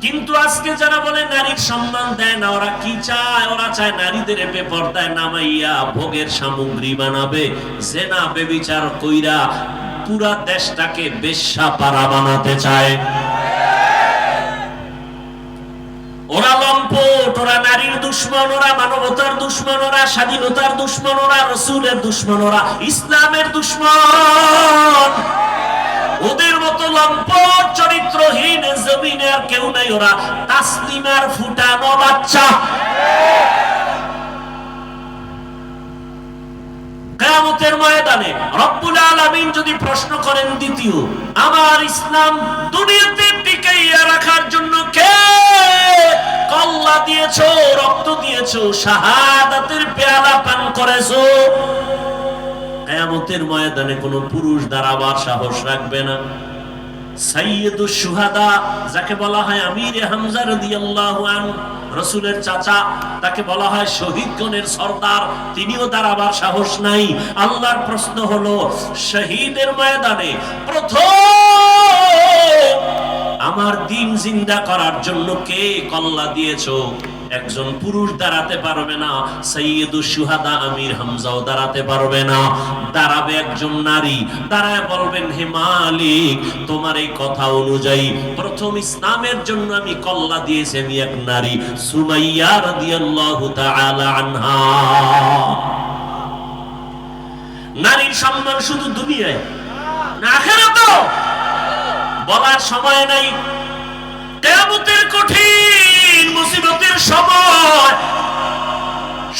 কিন্তু আজকে যারা বলে নারীর সম্মান দেয় না, ওরা কি চায়? ওরা চায় নারীদের বেপরদায় নামাইয়া ভোগের সামগ্রী বানাবে, জেনা বেবিচার কইরা পুরা দেশটাকে বেশ্যাপাড়া বানাতে চায়। ওরা লম্পট, ওরা নারীর দুশ্মন, ওরা মানবতার দুশ্মন, ওরা স্বাধীনতার দুশ্মন, ওরা রাসূলের দুশ্মন, ওরা ইসলামের দুশ্মন। ওদের মতো লম্পট চরিত্রহীন জমিনে আর কেউ নাই, ওরা তাসলিমার ফুটানো বাচ্চা। কিয়ামতের ময়দানে রব্বুল আলামিন যদি প্রশ্ন করেন, দ্বিতীয়, আমার ইসলাম দুনিয়াতে টিকাইয়া রাখার জন্য কে কল্লা দিয়েছো, রক্ত দিয়েছো, শাহাদাতের পেয়ালা পান করেছো, কিয়ামতের ময়দানে কোনো পুরুষ দাঁড়াবার সাহস রাখবে না। সাইয়্যিদুশ শুহাদা, যাকে বলা হয় আমিরে হামজা রাদিয়াল্লাহু আনহু, রাসূলের চাচা, তাকে বলা হয় শহীদগণের সরদার, তিনিও দাঁড়াবার সাহস নাই। আল্লাহর প্রশ্ন হলো, শহীদের ময়দানে প্রথম আমার দিন জিন্দা করার জন্য কে কল্লা দিয়েছো? একজন পুরুষ দাঁড়াতে পারবে না, সাইয়্যিদুশ শুহাদা আমির হামজাও দাঁড়াতে পারবে না। দাঁড়াবে একজন নারী, দাঁড়ায় বলবেন, হে মালিক, তোমার এই কথা অনুযায়ী প্রথম ইসলামের জন্য আমি কল্লা দিয়েছি আমি এক নারী, সুমাইয়া রাদিয়াল্লাহু তাআলা আনহা। নারীর সম্মান শুধু দুনিয়ায় না আখিরাতেও বলার সময় নাই। কিয়ামতের কঠিন মুসিবতের সময়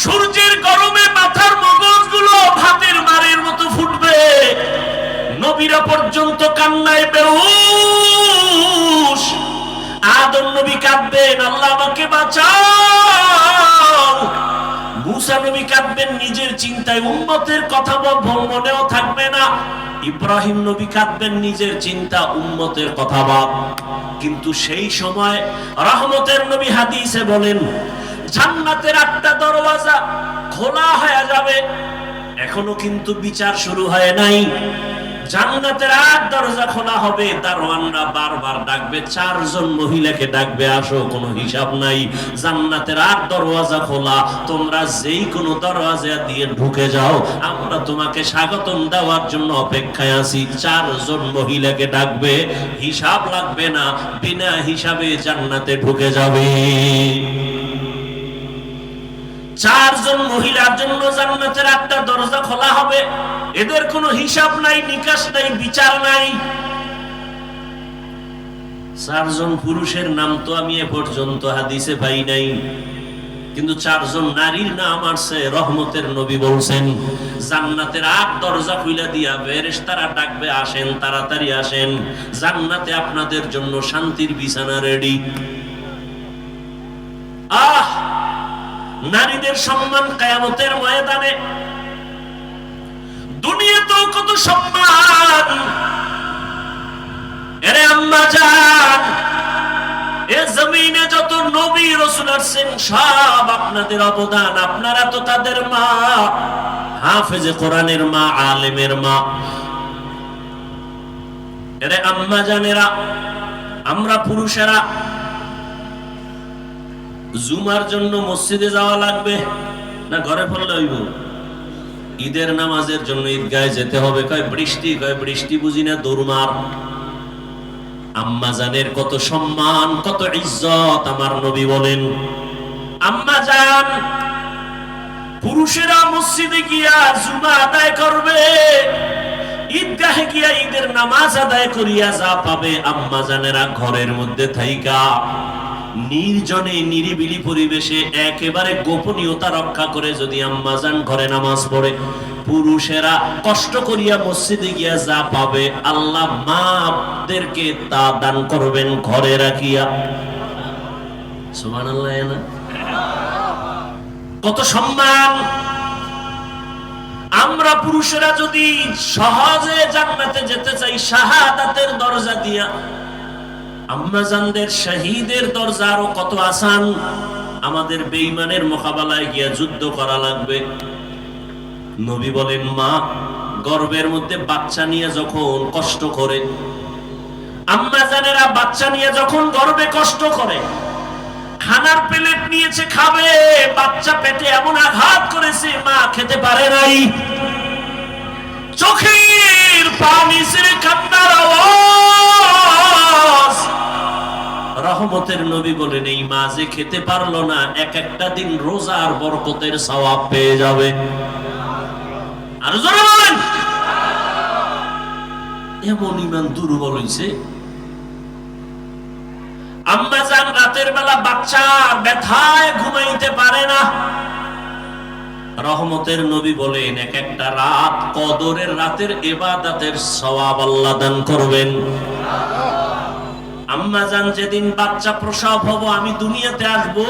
সূর্যের গরমে মাথার মগজগুলো ভাতের মারের মতো ফুটবে, নবীরা পর্যন্ত কান্নায় বেহুশ। আদম নবী কাঁদবেন, আল্লাহ আমাকে বাঁচাও। মুসা নবী কাঁদবেন নিজের চিন্তায়, উম্মতের কথা মনেও থাকবে না। ইব্রাহিম নবী কাঁদবেন নিজের চিন্তা, উম্মতের কথা বাদ। কিন্তু সেই সময় রহমতের নবী হাদিসে বলেন, জান্নাতের 8টা দরওয়াজা খোলা হয়ে যাবে। এখনো কিন্তু বিচার শুরু হয় নাই। জান্নাতের 8 দরজা খোলা হবে, দারওয়ানরা বারবার ডাকবে, 4 জন মহিলাকে ডাকবে, আসো, কোনো হিসাব নাই। জান্নাতের 8 দরওয়াজা খোলা, তোমরা যেই কোনো দরওয়াজা দিয়ে ঢুকে যাও, আমরা তোমাকে স্বাগতম দেওয়ার জন্য অপেক্ষায় আছি। 4 জন মহিলাকে ডাকবে, হিসাব লাগবে না, বিনা হিসাবে জান্নাতে ঢুকে যাবে। 4 জন মহিলার জন্য জান্নাতের 8টা দরজা খোলা হবে। এদের কোনো হিসাব নাই, নিকাশ নাই, বিচার নাই। 4 জন পুরুষের নাম তো আমি এ পর্যন্ত হাদিসে পাই নাই। কিন্তু 4 জন নারীর নাম আসছে। রহমতের নবী বলছেন জান্নাতের 8 দরজা খুলে দিয়া ফেরেশতারা ডাকবে, আসেন তাড়াতাড়ি আসেন, জান্নাতে আপনাদের জন্য শান্তির বিছানা রেডি। নারীদের সম্মান কিয়ামতের ময়দানে। দুনিয়াতেও কত সম্মান। এরে আম্মা জান, এ জমিনে যত নবী রাসূল আছেন সব আপনাদের অবদান। আপনারা তো তাদের মা, হাফেজে কোরআনের মা, আলেমের মা। এরে আম্মা জানেরা, আমরা পুরুষেরা জুমার জন্য মসজিদে যাওয়া লাগবে না ঘরে পড়লে হইব? ঈদের নামাজের জন্য ঈদগাহে যেতে হবে। কয় বৃষ্টি বুঝি না, দৌড়মার। আম্মা জানের কত সম্মান, কত ইজ্জত। আমার নবী বলেন আম্মা জান, পুরুষেরা মসজিদে গিয়া জুমা আদায় করবে, ঈদগাহে গিয়া ঈদের নামাজ আদায় করিয়া যা পাবে, আম্মা জানেরা ঘরের মধ্যে থাইকা নির্জনে নিরিবিলি পরিবেশে একেবারে গোপনীয়তা রক্ষা করে যদি আম্মাজান ঘরে নামাজ পড়ে, পুরুষেরা কষ্ট করিয়া মসজিদে গিয়া যা পাবে আল্লাহ মাদেরকে তা দান করবেন ঘরে রাখিয়া। সুবহানাল্লাহ। না কত সম্মান। আমরা পুরুষেরা যদি সহজে জান্নাতে যেতে চাই শাহাদাতের দরজা দিয়া, আম্মাজানদের শহীদের দরজা আরো কত আসান। আমাদের বেঈমানের মোকাবেলায় গিয়া যুদ্ধ করা লাগবে। নবী বলেন মা গর্ভের মধ্যে বাচ্চা নিয়ে যখন কষ্ট করে, আম্মাজানেরা বাচ্চা নিয়ে যখন গর্ভে কষ্ট করে, খানার প্লেট নিয়েছে খাবে, বাচ্চা পেটে এমন আঘাত করেছে মা খেতে পারে নাই, চোখের পানি ছেড়ে কান্নার আওয়াজ। রহমতের নবী বলেন এই মা যে খেতে পারলো না, এক একটা দিন রোজার বরকতের সওয়াব পেয়ে যাবে। আর জোরে বলেন। এমন ঈমান দুর্বল হইছে। আম্মা জান রাতের বেলা বাচ্চার ব্যথায় ঘুমাইতে পারে না। রহমতের নবী বলেন এক একটা রাত কদরের রাতের ইবাদতের সওয়াব আল্লাহ দান করবেন। আম্মা জান যেদিন বাচ্চা প্রসব হবো, আমি দুনিয়াতে আসবো,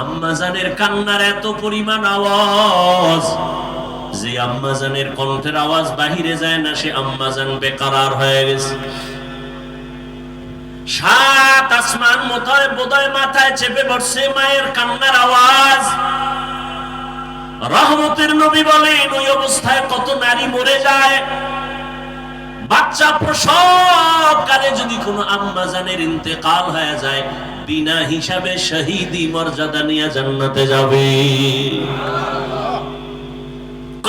আম্মা জানের কান্নার এত পরিমাণ আওয়াজ যে আম্মা জানের কণ্ঠের আওয়াজ বাহিরে যায় না, সে আম্মা জান বেকরার হয়ে গেছে। 7 আসমান বোধহয় মাথায় চেপে বসছে মায়ের কান্নার আওয়াজ। রহমতের নবী বলেন ওই অবস্থায় কত নারী মরে যায়। বাচ্চা প্রসব কালে যদি কোনো আম্মা জানের ইন্তেকাল হয়ে যায়, বিনা হিসাবে শহীদি মর্যাদা নিয়ে জান্নাতে যাবে।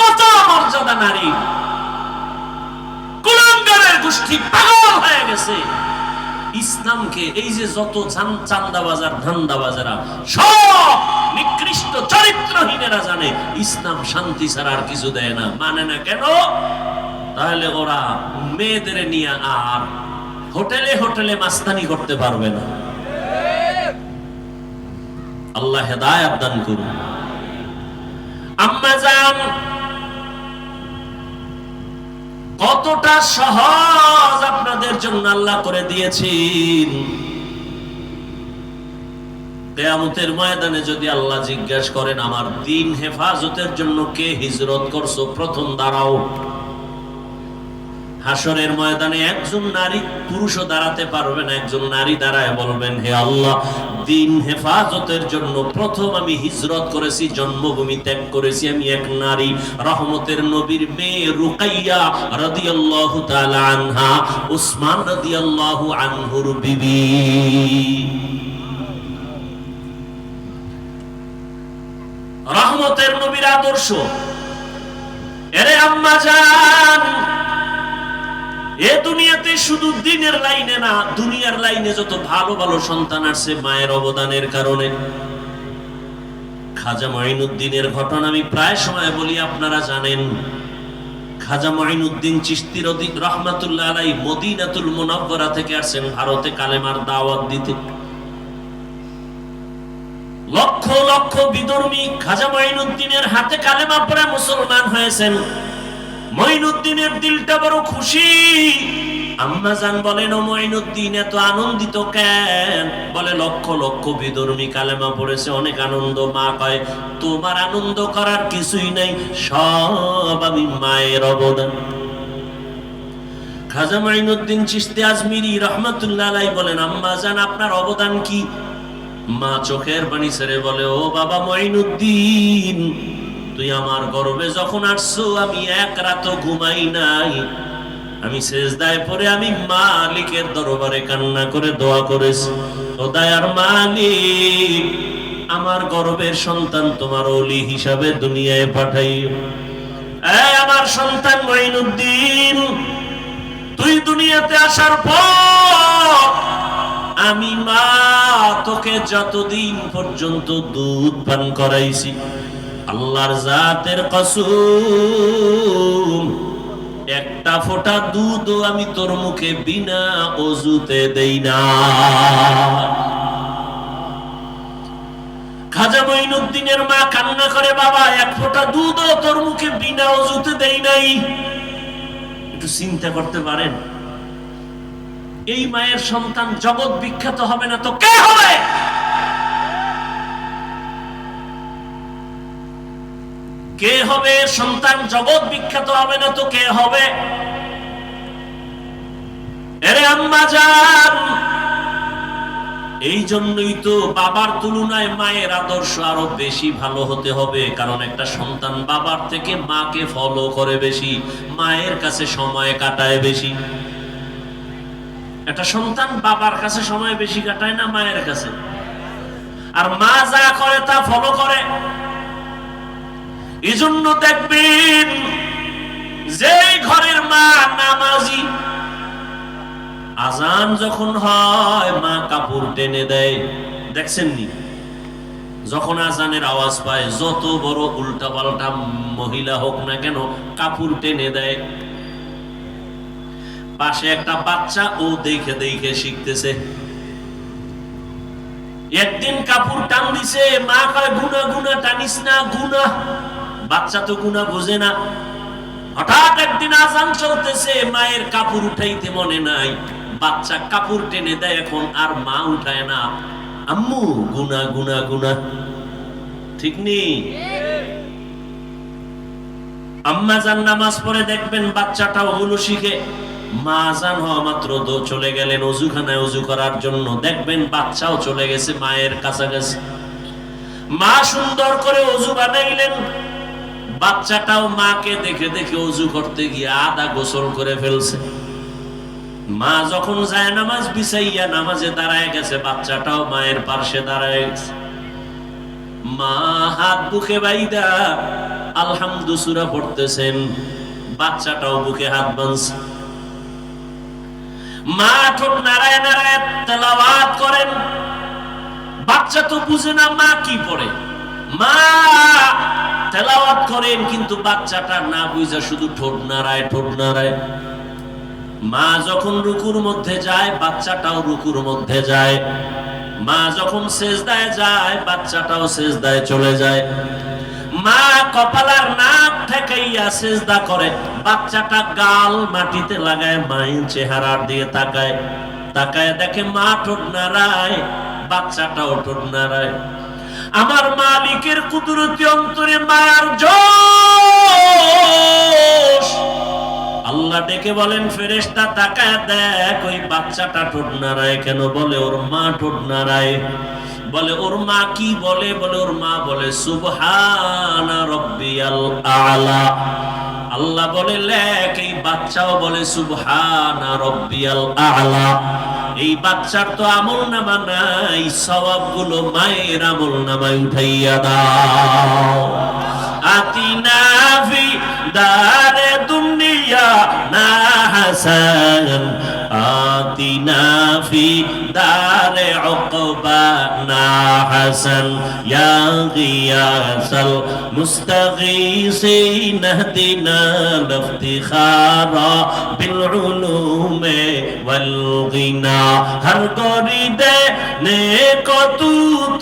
কত মর্যাদা নারী। কুলাঙ্গারের গোষ্ঠী পাগল হয়ে গেছে ইসলামকে। এই যে যত চান্দাবাজার ধান্দাবাজারা সব নিকৃষ্ট চরিত্রহীনেরা জানে ইসলাম শান্তি ছাড়া আর কিছু দেয় না। মানে না কেন? তাহলে ওরা মেয়েদের নিয়ে আর হোটেলে হোটেলে মাস্তানি করতে পারবে না। আল্লাহ হেদায়েত দান করুন। আম্মা জান কতটা সহজ আপনাদের জন্য আল্লাহ করে দিয়েছেন। কিয়ামতের ময়দানে যদি আল্লাহ জিজ্ঞাসা করেন আমার দ্বীন হেফাজতের জন্য কে হিজরত করছো, প্রথম দাঁড়াও। হাসরের ময়দানে একজন নারী পুরুষও দাঁড়াতে পারবে না, একজন নারী দাঁড়ায় বলবেন হে আল্লাহ, দ্বীন হেফাজতের জন্য প্রথম আমি হিজরত করেছি, জন্মভূমি ত্যাগ করেছি, আমি এক নারী। রহমতের নবীর মেয়ে রুকাইয়া রাদিয়াল্লাহু তাআলা আনহা, উসমান রাদিয়াল্লাহু আনহুর বিবি। রহমতের নবীর আদর্শ। এরে আম্মা জান, এ দুনিয়াতে শুধু দ্বীনের লাইনে না, দুনিয়ার লাইনে যত ভালো ভালো সন্তান আসছে মায়ের অবদানের কারণে। খাজা মঈনুদ্দিনের ঘটনা আমি প্রায় সময় বলি, আপনারা জানেন। খাজা মঈনুদ্দিন চিশতি রাহমাতুল্লাহ আলাইহি মদিনাতুল মুনাওয়ারা থেকে আসছেন ভারতে কালেমার দাওয়াত দিতে। লক্ষ লক্ষ বিধর্মী খাজা মঈনুদ্দিনের হাতে কালেমা পড়ে মুসলমান হয়েছেন। মঈনুদ্দিনের দিলটা বড় খুশি। আম্মা জান বলেন, ও মঈনুদ্দিন এত আনন্দিত কেন? বলে, লক্ষ লক্ষ বিধর্মী কালেমা পড়েছে, অনেক আনন্দ। মা কয়, তোমার আনন্দ করার কিছুই নাই, সব আমি মায়ের অবদান। খাজা মঈনুদ্দিন চিশতি আজমিরি রহমাতুল্লাহ আলাইহি বলেন, আম্মা জান আপনার অবদান কি? মা চোখের পানি ছেড়ে বলে, ও বাবা মঈনুদ্দিন, তুই আমার গর্ভে যখন আসছো আমি এক রাতও ঘুমাই নাই। আমি সেজদায় পড়ে আমি মালিকের দরবারে কান্না করে দোয়া করেছি, ও দয়ার মালিক, আমার গর্ভের সন্তান তোমার ওলি হিসাবে দুনিয়ায় পাঠাইও। এই আমার সন্তান মঈনুদ্দিন, তুই দুনিয়াতে আসার পর আমি মা তোকে যতদিন পর্যন্ত দুধ পান করাইছি, আল্লাহর জাতের কসম, একটা ফোঁটা দুধও আমি তোর মুখে বিনা ওযুতে দেই না। খাজা মঈনুদ্দিনের মা কান্না করে, বাবা এক ফোঁটা দুধও তোর মুখে বিনা ওযুতে দেই নাই। একটু চিন্তা করতে পারেন, এই মায়ের সন্তান জগৎ বিখ্যাত হবে না তো কে হবে? কে হবে? সন্তান জগৎ বিখ্যাত হবে না তো কে হবে? আরে আম্মা জান, এই জন্যই তো বাবার তুলনায় মায়ের আদর্শ আরো বেশি ভালো হতে হবে। কারণ একটা সন্তান বাবার থেকে মাকে ফলো করে বেশি, মায়ের কাছে সময় কাটায় বেশি। একটা সন্তান বাবার কাছে সময় বেশি কাটায় না মায়ের কাছে? আর মা যা করে তা ফলো করে। এই জন্য দেখবেন যে ঘরের মা নামাজি, আজান যখন হয় মা কাপড় টেনে দেয়। দেখছেন নি? যখন আজানের আওয়াজ পায়, যত বড় উল্টা পাল্টা মহিলা হোক না কেন, কাপড় টেনে দেয়। পাশে একটা বাচ্চা, ও দেখে দেখে শিখতেছে। একদিন কাপড় টান দিছে, মা কয়, গুনা গুনা টানিস না, গুনা। বাচ্চা তো গুনা বোঝে না। হঠাৎ একদিন আজান চলতেছে, মায়ের কাপড় উঠাইতে মনে নাই, বাচ্চা কাপড় টেনে দেয়, এখন আর মা উঠায় না। আম্মু গুনা গুনা গুনা, ঠিক নেই? আম্মা জান নামাজ পড়ে, দেখবেন বাচ্চাটাও ওগুলো শিখে। মা আজান হওয়া মাত্র চলে গেলেন ওযুখানায় ওযু করার জন্য, দেখবেন বাচ্চাও চলে গেছে মায়ের কাছাকাছি। মা সুন্দর করে ওযু বানাইলেন, বাচ্চাটাও মাকে দেখে দেখে ওযু করতে গিয়ে আধা গোসল করে ফেলছে। মা যখন যায় নামাজ বিছাইয়া নামাজে দাঁড়ায় গেছে, বাচ্চাটাও মায়ের পাশে দাঁড়ায় গেছে। মা হাত বুকে বাইদা আলহামদু সূরা পড়তেছেন, বাচ্চাটাও বুকে হাত বাঁধছে। মা ঠোঁট নাড়ায় নাড়ায় তেলাওয়াত করেন। বাচ্চা তো বুঝে না মা কি পড়ে, মা তেলাওয়াত করেন, কিন্তু বাচ্চাটা না বুঝা শুধু ঠোঁট নাড়ায় ঠোঁট নাড়ায়। মা যখন রুকুর মধ্যে যায়, বাচ্চাটাও রুকুর মধ্যে যায়। মা যখন সেজদায় যায়, বাচ্চাটাও সেজদায় চলে যায়। মা কপালার নাক ঠেকাইয়া সেজদা করে, বাচ্চাটা গাল মাটিতে লাগায় মায়ের চেহারার দিকে তাকায়। তাকায় দেখে মা ঠোঁট নাড়ায়, বাচ্চাটাও ঠোঁট নাড়ায়। আমার মালিকের কুদরতি অন্তরে মায়ার জোশ। আল্লাহ ডেকে বলেন, ফেরেশতা তাকায় দেখ ওই বাচ্চাটা ঠোঁট নাড়ায় কেন? বলে ওর মা ঠোঁট নাড়ায়। বলে ওর মা কি বলে? বলে ওর মা বলে সুবহানা রাব্বিয়াল আলা। আল্লাহ বলে লেখ, এই বাচ্চাও বলে সুবহানা রাব্বিয়াল আলা। এই বাচ্চার তো আমল নামা নাই, সওয়াবগুলো মায়ের আমল নামায় উঠাইয়া দাও। আতিনা ফি দারে দুনিয়া না হাসান আতিনা ফি দারে উকবানা হাসান ইয়া গিয়াসাল মুস্তাগীসিন ইহদিনা লিফতিখারা বিল উলুমে ওয়াল গিনা হর গরি দেনে को तू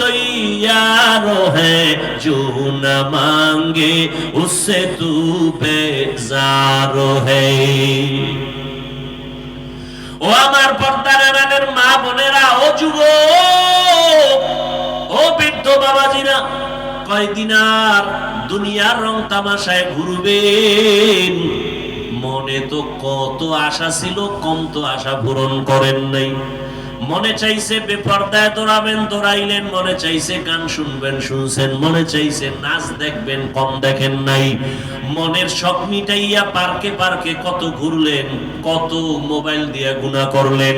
तैयार है जो न मांगे उससे तू बेजार है। ও আমার পর্দার আড়ালের মা বোনেরা, ও যুবক, ও বৃদ্ধ বাবাজিরা, কয়দিন আর দুনিয়ার রং তামাশায় ঘুরবেন? মনে তো কত আশা ছিল, কম তো আশা পূরণ করেন নাই। মনে চাইছে বেপরদায় দৌড়াবেন, দৌড়াইলেন। মনে চাইছে গান শুনবেন, শুনছেন। মনে চাইছে নাচ দেখবেন, কম দেখেন নাই। মনের শখ মিটাইয়া পার্কে পার্কে কত ঘুরলেন, কত মোবাইল দিয়ে গুনাহ করলেন।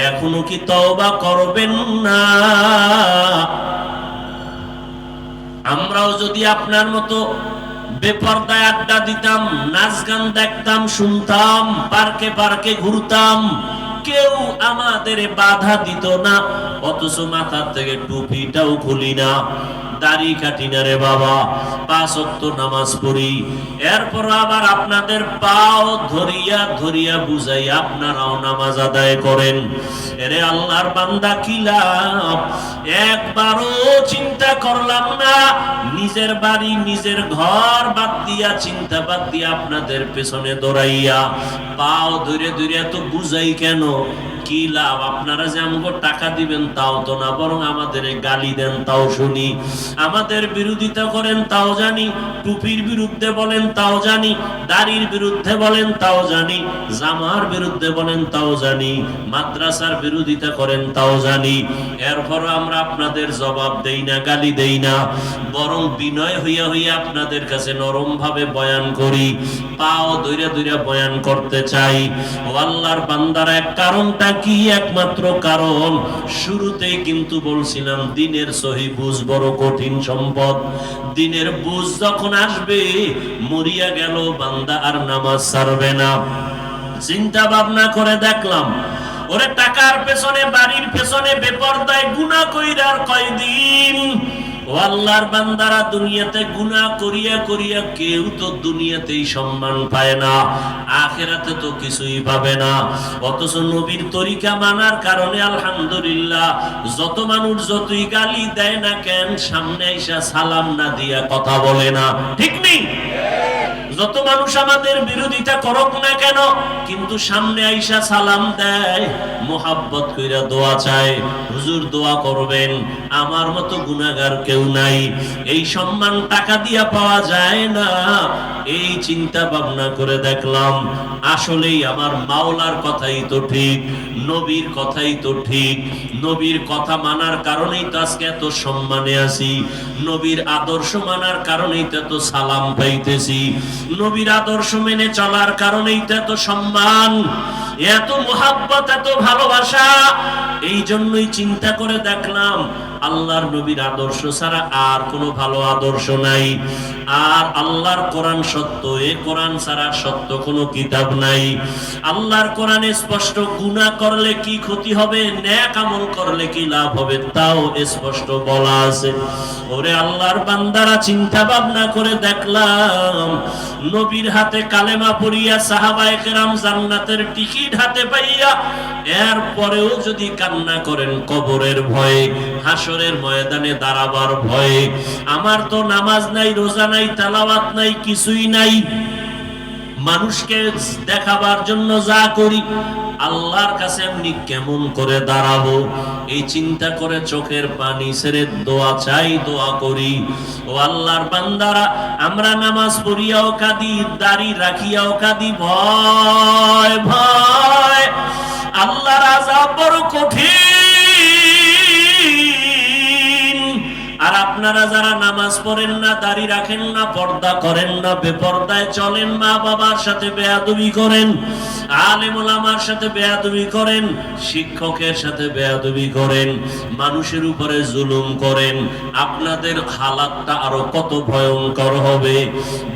এখনো কি তওবা করবেন না? আমরাও যদি আপনার মতো বেপরদায় আড্ডা দিতাম, নাচ গান দেখতাম, শুনতাম, পার্কে পার্কে ঘুরতাম, কেউ আমাদের বাধা দিত না। অথচ মাথার থেকে টুপিটাও খুলি না, দাড়ি কাটি না রে বাবা, 5 ওয়াক্ত নামাজ পড়ি। এরপর আবার আপনাদের পাও ধরিয়া ধরিয়া বুঝাই আপনারাও নামাজ আদায় করেন। এরে আল্লাহর বান্দা, কি লাভ? একবারও চিন্তা করলাম না, নিজের বাড়ি নিজের ঘর বাদ দিয়া, চিন্তা বাদ দিয়া আপনাদের পেছনে দৌড়াইয়া পাও ধরে ধরে এত বুঝাই কেন? কি লাভ? আপনারা যে আমাকে টাকা দিবেন তাও তো না, বরং আমাদের গালি দেন তাও শুনি, আমাদের বিরোধিতা করেন তাও জানি, টুপির বিরুদ্ধে বলেন তাও জানি, দাড়ির বিরুদ্ধে বলেন তাও জানি, জামার বিরুদ্ধে বলেন তাও জানি, মাদ্রাসার বিরোধিতা করেন তাও জানি। এরপরও আমরা আপনাদের জবাব দেই না, গালি দেই না, বরং বিনয় হইয়া হইয়া আপনাদের কাছে নরম ভাবে বয়ান করি, পাও ধইরা ধইরা বয়ান করতে চাই। ও আল্লাহর বান্দারা, এক কারণটা কি? একমাত্র কারণ শুরুতেই কিন্তু বলছিলাম, দিনের সহি বুঝ বড় কঠিন সম্পদ। দিনের বুঝ যখন আসবে, মরিয়া গেল বান্দা আর নামাজ ছাড়বে না। চিন্তা ভাবনা করে দেখলাম, ওরে টাকার পেছনে, বাড়ির পেছনে বেপরদায় গুনাহ কইরা আর কয়দিন? ও আল্লাহর বান্দারা, দুনিয়াতে গুনাহ করিয়া করিয়া কেউ তো দুনিয়াতেই সম্মান পায় না, আখিরাতে তো কিছুই পাবে না। অথচ নবীর তরিকা মানার কারণে আলহামদুলিল্লাহ, যত মানুষ যতই গালি দেয় না কেন, সামনে আইসা সালাম না দিয়া কথা বলে না, ঠিক নেই? যত মানুষ আমাদের বিরোধিতা করুক না কেন, কিন্তু সামনে আইসা সালাম দেয়, মোহাব্বত কইরা দোয়া চায়, হুজুর দোয়া করবেন, আমার মতো গুনাহগার কেউ নাই। এই সম্মান টাকা দিয়া পাওয়া যায় না। এই চিন্তা ভাবনা করে দেখলাম, আসলেই আমার মাওলার কথাই তো ঠিক, নবীর কথাই তো ঠিক। নবীর কথা মানার কারণেই তো আজকে এত সম্মানে আছি, নবীর আদর্শ মানার কারণেই তো এত সালাম পাইতেছি, নবীর আদর্শ মেনে চলার কারণেই তো এত সম্মান, এত মুহাব্বত, এত ভালোবাসা। এই জন্যই চিন্তা করে দেখলাম, আল্লাহর নবীর আদর্শ ছাড়া আর কোনো ভালো আদর্শ নাই। আর আল্লাহর কোরআন সত্য, এই কোরআন ছাড়া সত্য কোনো কিতাব নাই। আল্লাহর কোরআনে স্পষ্ট, গুনাহ করলে কি ক্ষতি হবে, নেক আমল করলে কি লাভ হবে, তাও স্পষ্ট বলা আছে। ওরে আল্লাহর বান্দারা, চিন্তা ভাবনা করে দেখলাম, নবীর হাতে কালেমা পড়িয়া সাহাবায়ে কেরাম জান্নাতের টিকিট হাতে পাইয়া, এরপরেও যদি কান্না করেন কবরের ভয়ে, হাসরের ময়দানে দাঁড়াবার ভয়ে, আমার তো নামাজ নাই, রোজা নাই, তেলাওয়াত নাই, কিছুই নাই, মানুষকে দেখাবার জন্য যা করি, আল্লাহর কাছে এমনি কেমন করে দাঁড়াবো, এই চিন্তা করে চোখের পানি ছেড়ে দোয়া চাই, দোয়া করি। ও আল্লাহর বান্দারা, আমরা নামাজ পড়িয়াও কাঁদি, দাড়ি রাখিয়াও কাঁদি, ভয় ভয়, আল্লাহর আযাব বড় কঠিন। আর আপনারা যারা নামাজ পড়েন না, দাড়ি রাখেন না, পর্দা করেন না, বেপর্দায় চলেন, মা বাবার সাথে বেয়াদবি করেন, আলেম ওলামার সাথে বেয়াদবি করেন, শিক্ষকের সাথে বেয়াদবি করেন, মানুষের উপরে জুলুম করেন, আপনাদের হালাতটা আরো কত ভয়ঙ্কর হবে।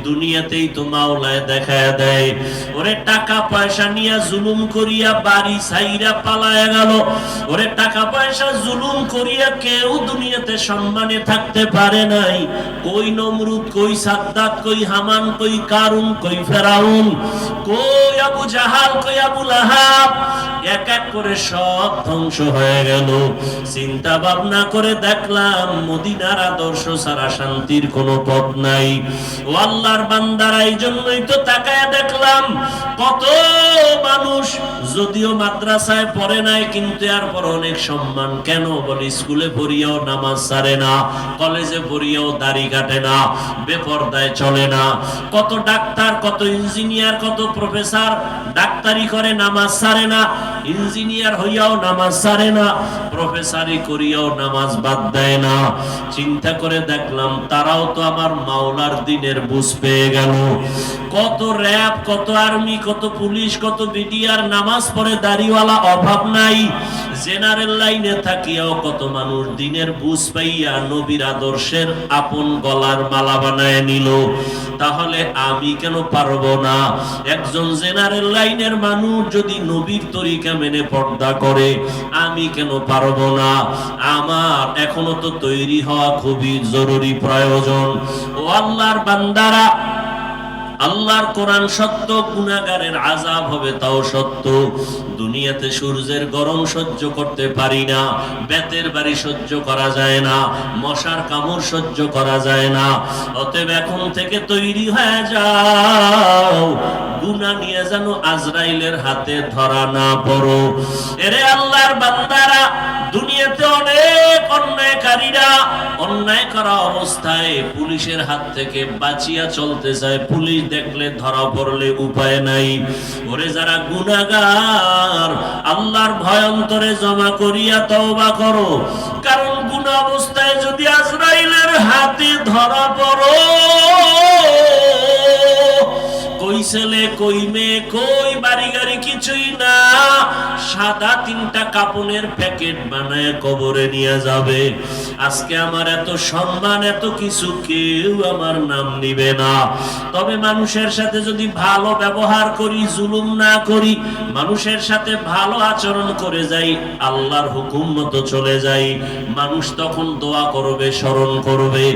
দুনিয়াতেই তো মাওলায় দেখায় দেয়, ওরে টাকা পয়সা নিয়ে জুলুম করিয়া বাড়ি ছাইরা পালায়া গেল, ওরে টাকা পয়সা জুলুম করিয়া কেউ দুনিয়াতে সম্মানে থাকতে পারে নাই। কই নমরুদ, কই সাদ্দাত, কই হামান, কই কারুন, কই ফেরাউন, কই আবু জাহাল, কই আবু লাহাব, এক এক করে সব ধ্বংস হয়ে গেল। চিন্তা ভাবনা করে দেখলাম মদিনার আদর্শ ছাড়া শান্তির কোনো পথ নাই। ও আল্লাহর বান্দারা, এই জন্যই তো তাকায় দেখলাম কত মানুষ যদিও মাদ্রাসায় পড়ে নাই, কিন্তু এরপর অনেক সম্মান। কেন বলে স্কুলে পড়িয়াও নামাজ ছাড়ে না, কলেজে পড়িয়াও দাড়ি কাটে না, বেপরদায় চলে না। কত ডাক্তার, কত ইঞ্জিনিয়ার, কত প্রফেসর ডাক্তারি করে নামাজ ছাড়ে না, ইঞ্জিনিয়ার হইয়াও নামাজ ছাড়ে না, প্রফেসরি করিয়াও নামাজ বাদ দেয় না। চিন্তা করে দেখলাম তারাও তো আমার মাওলার দিনের বুঝ পেয়ে গেল। কত র‍্যাব, কত আর্মি, কত পুলিশ, কত বিডিআর নামাজ পড়ে, দাড়িওয়ালা অভাব নাই। জেনারেল লাইনে থাকিয়াও কত মানুষ দিনের বুঝ পাইয়া নবীর আদর্শের আপন গলার মালা বানায় নিল। তাহলে আমি কেন পারবো না? একজন জেনারেল লাইনের মানুষ যদি নবীর তরিকা মেনে পর্দা করে, আমি কেন পারবো না? আমার এখনো তো তৈরি হওয়া খুবই জরুরি, প্রয়োজন। ও আল্লাহর বান্দারা, আল্লাহর কোরআন সত্য, গুনাহগারের আযাব হবে তাও সত্য। দুনিয়াতে সূর্যের গরম সহ্য করতে পারি না, বেতের বাড়ি সহ্য করা যায় না, মশার কামড় সহ্য করা যায় না। অতএব এখন থেকে তৈরি হয়ে যাও, গুনাহ নিয়ে যেন আজরাইলের হাতে ধরা না পড়ো। এরে আল্লাহর বান্দারা, দুনিয়াতে অনেক অন্যায়কারীরা অন্যায় করা অবস্থায় পুলিশের হাত থেকে বাঁচিয়া চলতে চায়। পুলিশ দেখলে ধরা পড়লে উপায় নাই। ওরে যারা গুনাহগার, আল্লাহর ভয় অন্তরে জমা করিয়া তওবা করো, কারণ গুনাহ অবস্থায় যদি আজরাইলের হাতে ধরা পড়ো, কই ছেলে, কই মেয়ে, কই বাড়ি গাড়ি কিছুই না, সাদা 3টা কাপনের প্যাকেট বানায় কবরে নিয়ে যাবে। আজকে আমার এত সম্মান, এত কিছু, কেউ আমার নাম নিবে না। তবে মানুষের সাথে যদি ভালো ব্যবহার করি, জুলুম না করি, মানুষের সাথে ভালো আচরণ করে যাই, আল্লাহর হুকুম মতো চলে যাই, মানুষ তখন দোয়া করবে, স্মরণ করবে।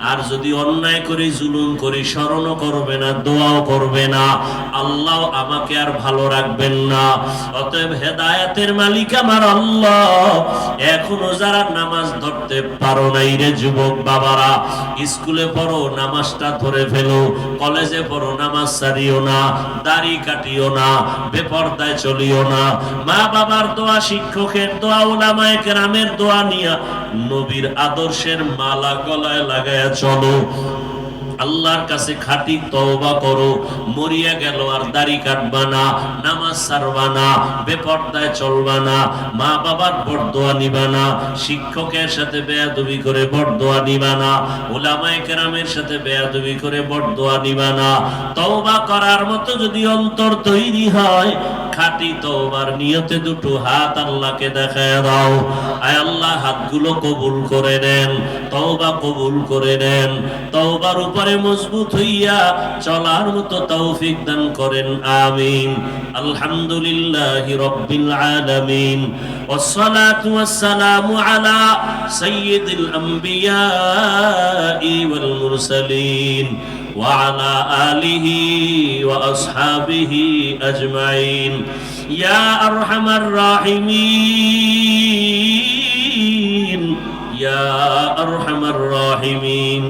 আর যদি অন্যায় করি, জুলুম করি, স্মরণও করবে না, দোয়াও করবে না, আল্লাহ আমাকে আর ভালো রাখবেন না। অতএব হেদায়েতের মালিক আমার আল্লাহ। এখনো যারা নামাজ ধরতে পারো নাই রে যুবক বাবারা, স্কুলে পড়ো, নামাজটা ধরে ফেলো, কলেজে পড়ো, নামাজ ছাড়িও না, দাড়ি কাটিও না, বেপরদায় চলিও না। মা বাবার দোয়া, শিক্ষকের দোয়া, উলামায়ে কেরামের দোয়া নিয়া নবীর আদর্শের মালা গলায় লাগায়া চলো। আল্লাহর কাছে খাঁটি তওবা করো। মরিয়া গেল আর দাড়ি কাটবা না, নামাজ ছাড়বা না, বেপরদায় চলবা না, মা বাবার বরদোয়া নিবা না, শিক্ষকের সাথে বেয়াদবি করে বরদোয়া নিবা না, উলামায়ে কেরামের সাথে বেয়াদবি করে বরদোয়া নিবা না। তওবা করার মতো যদি অন্তর তৈরি হয়, খাঁটি তওবার নিয়তে দুটো হাত আল্লাহকে দেখায় দাও। আয় আল্লাহ, হাতগুলো কবুল করে নেন, তওবা কবুল করে নেন, তওবার উপরে মজবুত হইয়া চলার মতো তৌফিক দান করেন, আমিন। আলহামদুলিল্লাহি রাব্বিল আলামিন, ওয়াসসালাতু ওয়াসসালামু আলা সাইয়্যিদিল আম্বিয়াই ওয়াল মুরসালিন ওয়া আলা আলিহি ওয়া আসহাবিহি আজমাইন। ইয়া আরহামার রাহিমিন, ইয়া আরহামার রাহিমিন,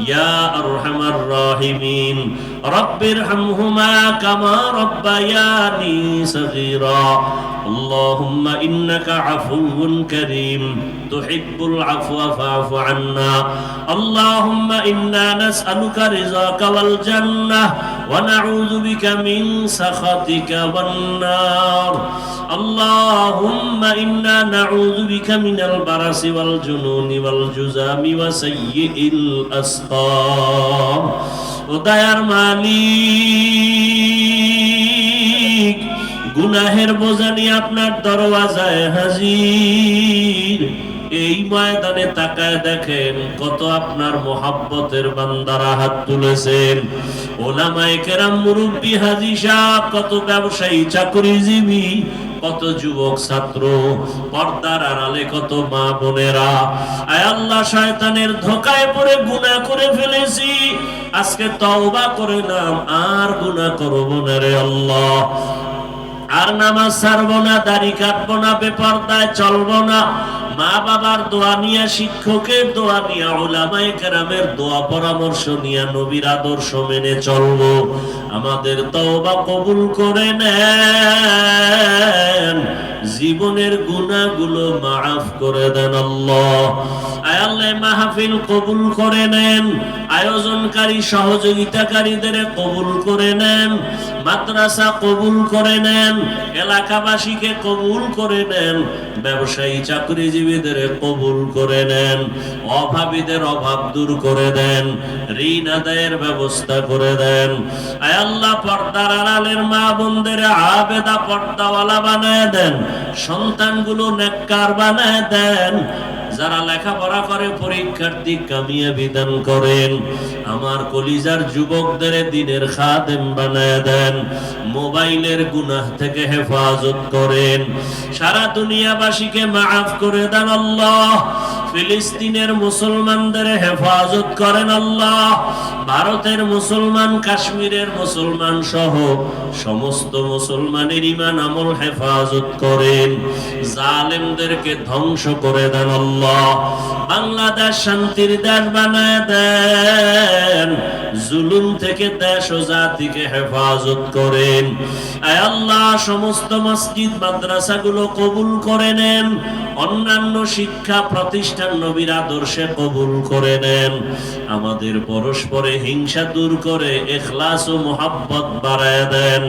ইয়া আরহামার রাহিমিন। রব্বিরহামহুমা কামা রাব্বায়ানি সগীরা। اللهم إنك عفو كريم تحب العفو فاعف عنا اللهم إنا نسألك رضاك والجنة ونعوذ بك من سخطك والنار اللهم إنا نعوذ بك من البرص والجنون والجذام وسيء الأسقام وديار মালিক গুনাহের বোঝা নিয়ে আপনার দরওয়াজায় হাজির এই ময়দানে তাকায় দেখেন কত আপনার মোহাব্বতের বান্দারা হাত তুলেছেন ওলামায়ে কেরাম মুরব্বি হাজী সাহেব কত ব্যবসায়ী চাকরিজীবী কত যুবক ছাত্র পর্দার আড়ালে কত মা বোনেরা আয় আল্লাহ শয়তানের ধোঁকায় পড়ে গুনাহ করে ফেলেছি আজকে তওবা করে নাম আর গুনাহ করব না রে আল্লাহ আর নামাজ ছাড়বো না দাড়ি কাটবো না বেপরদায় চলবো না মা বাবার দোয়া নিয়ে শিক্ষকের দোয়া নিয়ে উলামায়ে কেরামের দোয়া পরামর্শ নিয়ে নবীর আদর্শ মেনে চলবো আমাদের তওবা কবুল করে নেন জীবনের গুনাহগুলো মাফ করে দেন আল্লাহ আয় আল্লাহ মাহফিল কবুল করে নেন আয়োজনকারী সহযোগিতাকারীদের কবুল করে নেন মাদ্রাসা কবুল করে নেন এলাকাবাসীকে কবুল করে নেন ব্যবসায়ী চাকরিজীবীদের কবুল করে নেন অভাবীদের অভাব দূর করে দেন ঋণ আদায়ের ব্যবস্থা করে দেন আয় আল্লাহ পর্দার আড়ালের মা বোনদের আবেদা পর্দাওয়ালা বানায় দেন সন্তানগুলো নেককার বানায় দেন যারা লেখাপড়া করে পরীক্ষার্থী কামিয়াবি দান করেন আমার কলিজার যুবকদের দ্বীনের খাদেম বানায় দেন মোবাইলের গুনাহ থেকে হেফাজত করেন সারা দুনিয়াবাসীকে মাফ করে দেন আল্লাহ ফিলিস্তিনের মুসলমানদের হেফাজত করেন আল্লাহ ভারতের মুসলমান কাশ্মীরের মুসলমান সহ সমস্ত মুসলমানের ঈমান আমল হেফাজত করেন জালেমদেরকে ধ্বংস করে দেন আল্লাহ বাংলাদেশ শান্তির দেশ বানায় দেন জুলুম থেকে দেশ ও জাতিকে হেফাজত করেন আয় আল্লাহ সমস্ত মসজিদ মাদ্রাসাগুলো কবুল করে নেন অন্যান্য শিক্ষা প্রতিষ্ঠান নবীর আদর্শে কবুল করে নেন আমাদের পরস্পরে হিংসা দূর করে ইখলাস ও মুহাব্বত বাড়ায় দেন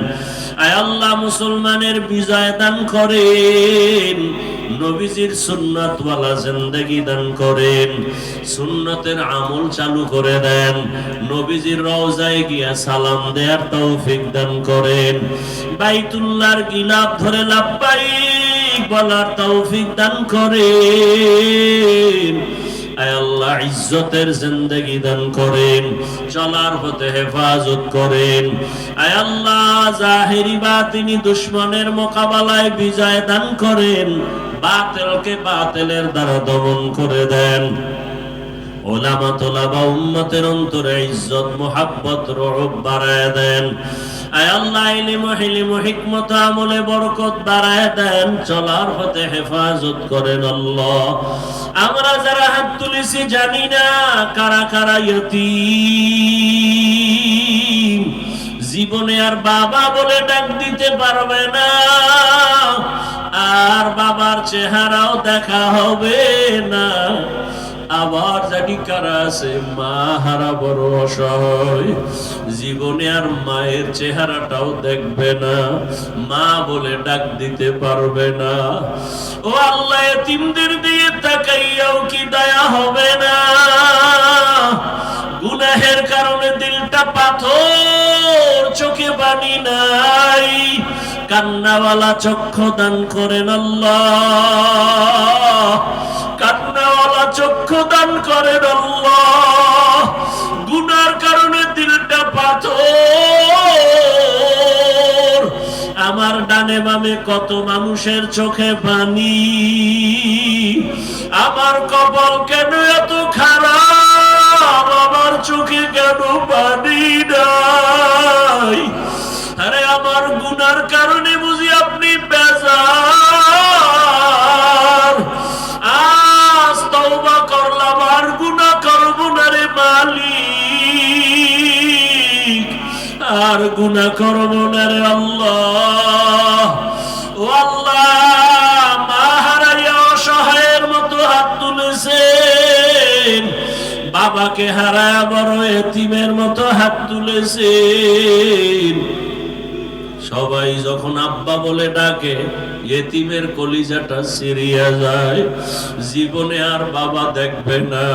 আয় আল্লাহ মুসলমানের বিজয় দান করেন নবীজির সুন্নাত ওয়ালা জিন্দেগি দান করেন সুন্নতের আমল চালু করে দেন নবীজির রওজায় গিয়া সালাম দেওয়ার তৌফিক দান করেন বাইতুল্লাহর গিলাফ ধরে লাব্বাইক বলার তৌফিক দান করেন আয় আল্লাহ ইজ্জতের জিন্দেগি দান করেন চলার পথে হেফাজত করেন আয় আল্লাহ জাহেরি বাতিনি দুশমনের মোকাবেলায় বিজয় দান করেন বাতিলকে বাতিলের দ্বারা দমন করে দেন ওলামা তোলাবা উম্মতের অন্তরে ইজ্জত মুহাব্বত রূহ বাড়ায় দেন আয় আল্লাহ ইলম হিলম হিকমত আমলে বরকত বাড়ায় দেন চলার পথে হেফাজত করেন আল্লাহ আমরা যারা হাত তুলেছি জানি না কারা কারা ইয়তীম জীবনে আর বাবা বলে ডাক দিতে পারবে না আর বাবার চেহারাও দেখা হবে না আবার জানি কারা আছে মা হারা বড় অসহায় জীবনে আর মায়ের চেহারাটাও দেখবে না মা বলে ডাক দিতে পারবে না ও আল্লাহ এতিমদের দিয়ে তাকাইয়াও কি দয়া হবে না গুনাহের কারণে দিলটা পাথর চোখে পানি নাই কান্নাওয়ালা চক্ষু দান করেন আল্লাহ কান্নাওয়ালা চক্ষু দান করেন আল্লাহ গুনার কারণে দিলটা পাথর আমার ডানে বামে কত মানুষের চোখে পানি আমার কপাল কেন এত খারাপ আমার চোখে কেন পানি নাই আরে আমার গুনার কারণে বুঝি আপনি বেজার আজ তওবা করলাম আর গুনাহ করব না রে মালিক আর গুনাহ করব না রে আল্লাহ ও আল্লাহ বাবাকে হারায় বড় এতিমের মতো হাত তুলেছেন। সবাই যখন আব্বা বলে ডাকে এতিমের কলিজাটা সিরিয়া যায়, জীবনে আর বাবা দেখবে না।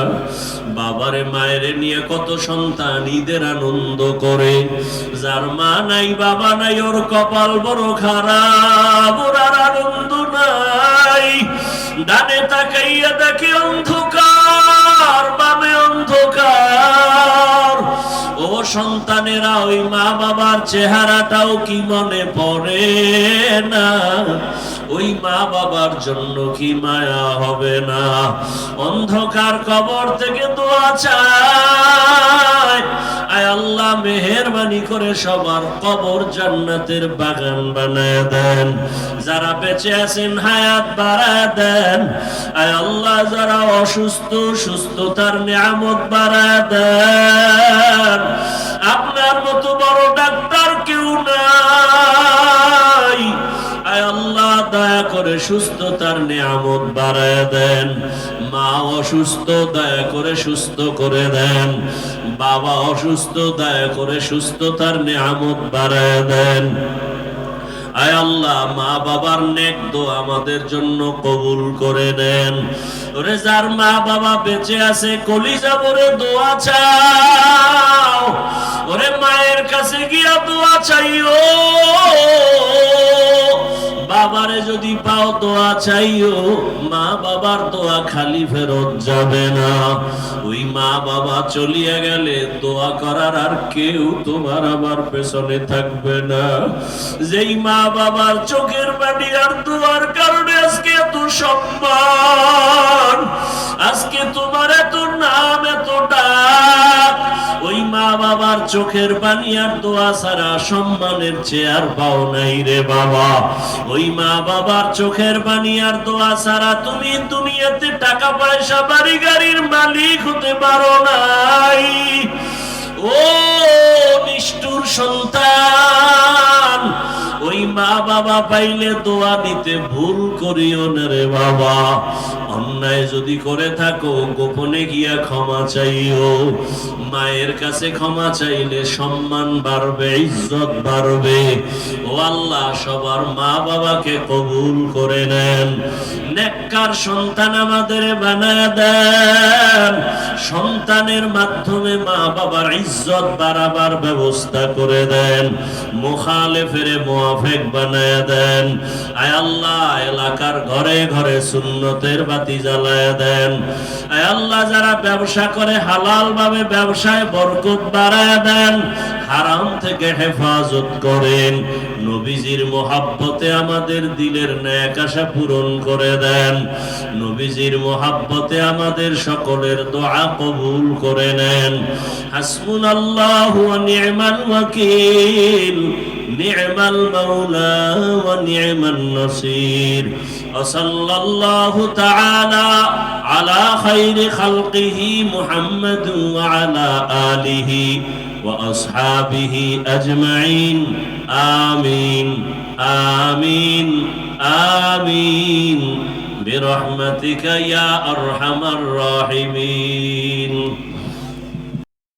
বাবারে মায়েরে নিয়ে কত সন্তান ঈদের আনন্দ করে, যার মা নাই বাবা নাই ওর কপাল বড় খারাপ, ওর আর আনন্দ নাই। ডানে তাকাইয়া দেখে অন্ধকার, বামে অন্ধকার। ও সন্তানেরা, ওই মা বাবার চেহারাটাও কি মনে পড়ে না? ওই মা বাবার জন্য কি মায়া হবে না? অন্ধকার কবর থেকে দোয়া চায়, আয় আল্লাহ মেহেরবানি করে সবার কবর জান্নাতের বাগান বানায় দেন। যারা বেঁচে আছেন হায়াত বাড়ায় দেন। আয় আল্লাহ যারা অসুস্থ সুস্থতার নিয়ামত বাড়ায় দেন। আপনার মতো বড় ডাক্তার কেউ নাই। আয় আল্লাহ দয়া করে সুস্থতার নিয়ামত বাড়ায় দেন। মা অসুস্থ, দয়া করে সুস্থ করে দেন। বাবা অসুস্থ, দয়া করে সুস্থতার নিয়ামত বাড়ায় দেন। আয় আল্লাহ মা বাবার নেক দোয়া আমাদের জন্য কবুল করে নেন। ওরে যার মা বাবা বেঁচে আছে কলিজা ভরে দোয়া চাও। ওরে মায়ের কাছে গিয়া দোয়া চাইও, বাবারে যদি পাও দোয়া চাইও। মা বাবার দোয়া খালি ফেরত যাবে না। ওই মা বাবা চলিয়া গেলে দোয়া করার আর কেউ তোমার আমার পেছনে থাকবে না। যেই মা বাবার চোখের পানি আর দোয়ার কারণে আজকে এত সম্মান, আজকে তোমার এত নাম, এত ডাক। ওই মা বাবার চোখের পানি আর দোয়া ছাড়া সম্মানের চেয়ার পাও নাই রে বাবা। ওই মা বাবার চোখের পানি আর দোয়া ছাড়া তুমি দুনিয়াতে টাকা পয়সা বাড়ি গাড়ির মালিক হতে পারো নাই। ও নিষ্ঠুর সন্তান, ওই মা বাবা পাইলে দোয়া দিতে ভুল করিও না রে বাবা। অন্যায় যদি করে থাকো গোপনে গিয়া ক্ষমা চাইও। মায়ের কাছে ক্ষমা চাইলে সম্মান বাড়বে, ইজ্জত বাড়বে। ও আল্লাহ সবার মা বাবাকে কবুল করে নেন। নেককার সন্তান আমাদের বানায় দেন। সন্তানের মাধ্যমে মা বাবার ইজ্জত বাড়াবার ব্যবস্থা করে দেন। মুখালেফের মুআফিক বানায় দেন। আয় আল্লাহ এলাকার ঘরে ঘরে সুন্নতের বাতি জ্বালায় দেন। আয় আল্লাহ যারা ব্যবসা করে হালাল ভাবে ব্যবসায় বরকত বাড়ায় দেন। হারাম থেকে হেফাজত করেন। নবীজির মোহাব্বতে আমাদের দিলের নেক আশা পূরণ করে দেন। নবীজির মোহাব্বতে আমাদের সকলের দোয়া কবুল করে নেন। হাসবুনাল্লাহু ওয়া নি'মাল ওয়াকিল, নি'মাল মাওলা ওয়া নি'মান নাসির। ওয়া সাল্লাল্লাহু তাআলা আলা খায়রি খালকিহি মুহাম্মাদ ওয়া আলা আলিহি ওয়া আসহাবিহি আজমাইন। আমিন আমিন আমিন বিরহমাতিকা ইয়া আরহামার রাহিমিন।